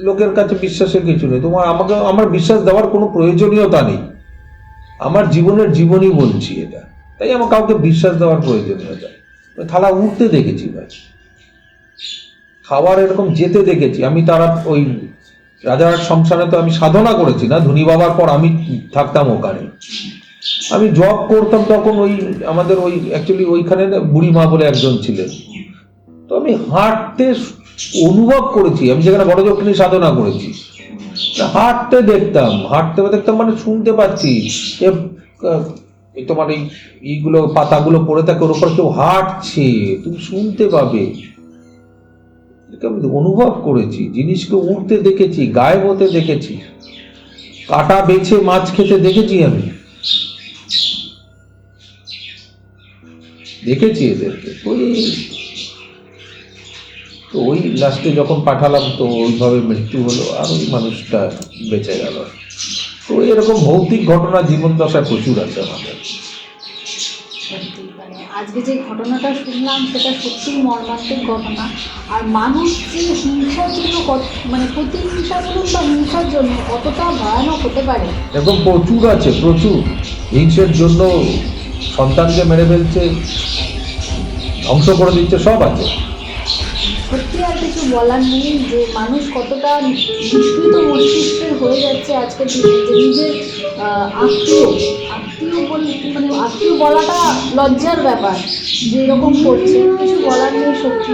লোকের কাছে বিশ্বাসের কিছু নেই। আমার বিশ্বাস দেওয়ার কোনো প্রয়োজনীয়তা নেই, আমার জীবনই বলছি এটা, তাই আমার কাউকে বিশ্বাস দেওয়ার প্রয়োজনীয়তা। থালা উঠতে দেখেছি ভাই, খাবার এরকম যেতে দেখেছি আমি। তারা ওই রাজারহাট শ্মশানে তো আমি সাধনা করেছি না, ধনী বাবার পর আমি থাকতাম ওখানে, আমি জব করতাম তখন। ওই আমাদের ওই অ্যাকচুয়ালি ওইখানে বুড়ি মা বলে একজন ছিলেন, তো আমি হাঁটতে অনুভব করেছি, আমি যেখানে বড় যক্ষিণী সাধনা করেছি, হাঁটতে দেখতাম মানে শুনতে পাচ্ছি তোমার এইগুলো পাতাগুলো পড়ে থাকে, ওর উপর কেউ হাঁটছে, তুমি শুনতে পাবে। আমি অনুভব করেছি, জিনিসকে উঠতে দেখেছি, গায়েব হতে দেখেছি, কাটা বেছে মাছ খেতে দেখেছি, আমি দেখেছি এদেরকে। তো ওই লাস্টে যখন পাঠালাম, তো ওইভাবে মৃত্যু হলো, আর ওই মানুষটা বেঁচে গেল। তো এরকম ভৌতিক ঘটনা জীবন দশায় প্রচুর আছে আমাদের। সত্যি, মানে আজকে যে ঘটনাটা শুনলাম সেটা সত্যিই মর্মান্তিক ঘটনা। আর মানুষ যে হিংসার জন্য মানে প্রতিহিংসা বলুন বা হিংসার জন্য কতটা ভয়ানক হতে পারে। এরকম প্রচুর আছে, প্রচুর। হিংসের জন্য সন্তানকে মেরে ফেলছে, ধ্বংস করে দিচ্ছে, সব আছে। সত্যি আর কিছু বলার নেই যে মানুষ কতটা বিকৃত মস্তিষ্কের হয়ে যাচ্ছে আজকের দিনে, যে নিজের আত্মীয় মানে আত্মীয় বলাটা লজ্জার ব্যাপার, যে এরকম করছে। কিছু বলার নেই সত্যি।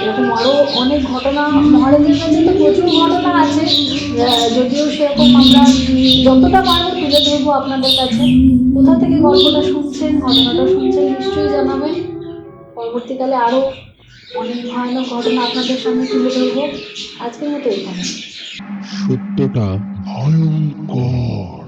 এরকম আরও অনেক ঘটনা মহারাজের কাছে তো প্রচুর ঘটনা আছে, যদিও সেরকম আমরা যতটা পারবো তুলে ধরবো আপনাদের কাছে। কোথা থেকে গল্পটা শুনছেন, ঘটনাটা শুনছেন, নিশ্চয়ই জানাবেন। পরবর্তীকালে আরও অনেক ভয়ানক ঘটনা আপনাদের সামনে তুলে ধরবো। আজকের মতো এখানে। সত্যটা ভয়ঙ্কর।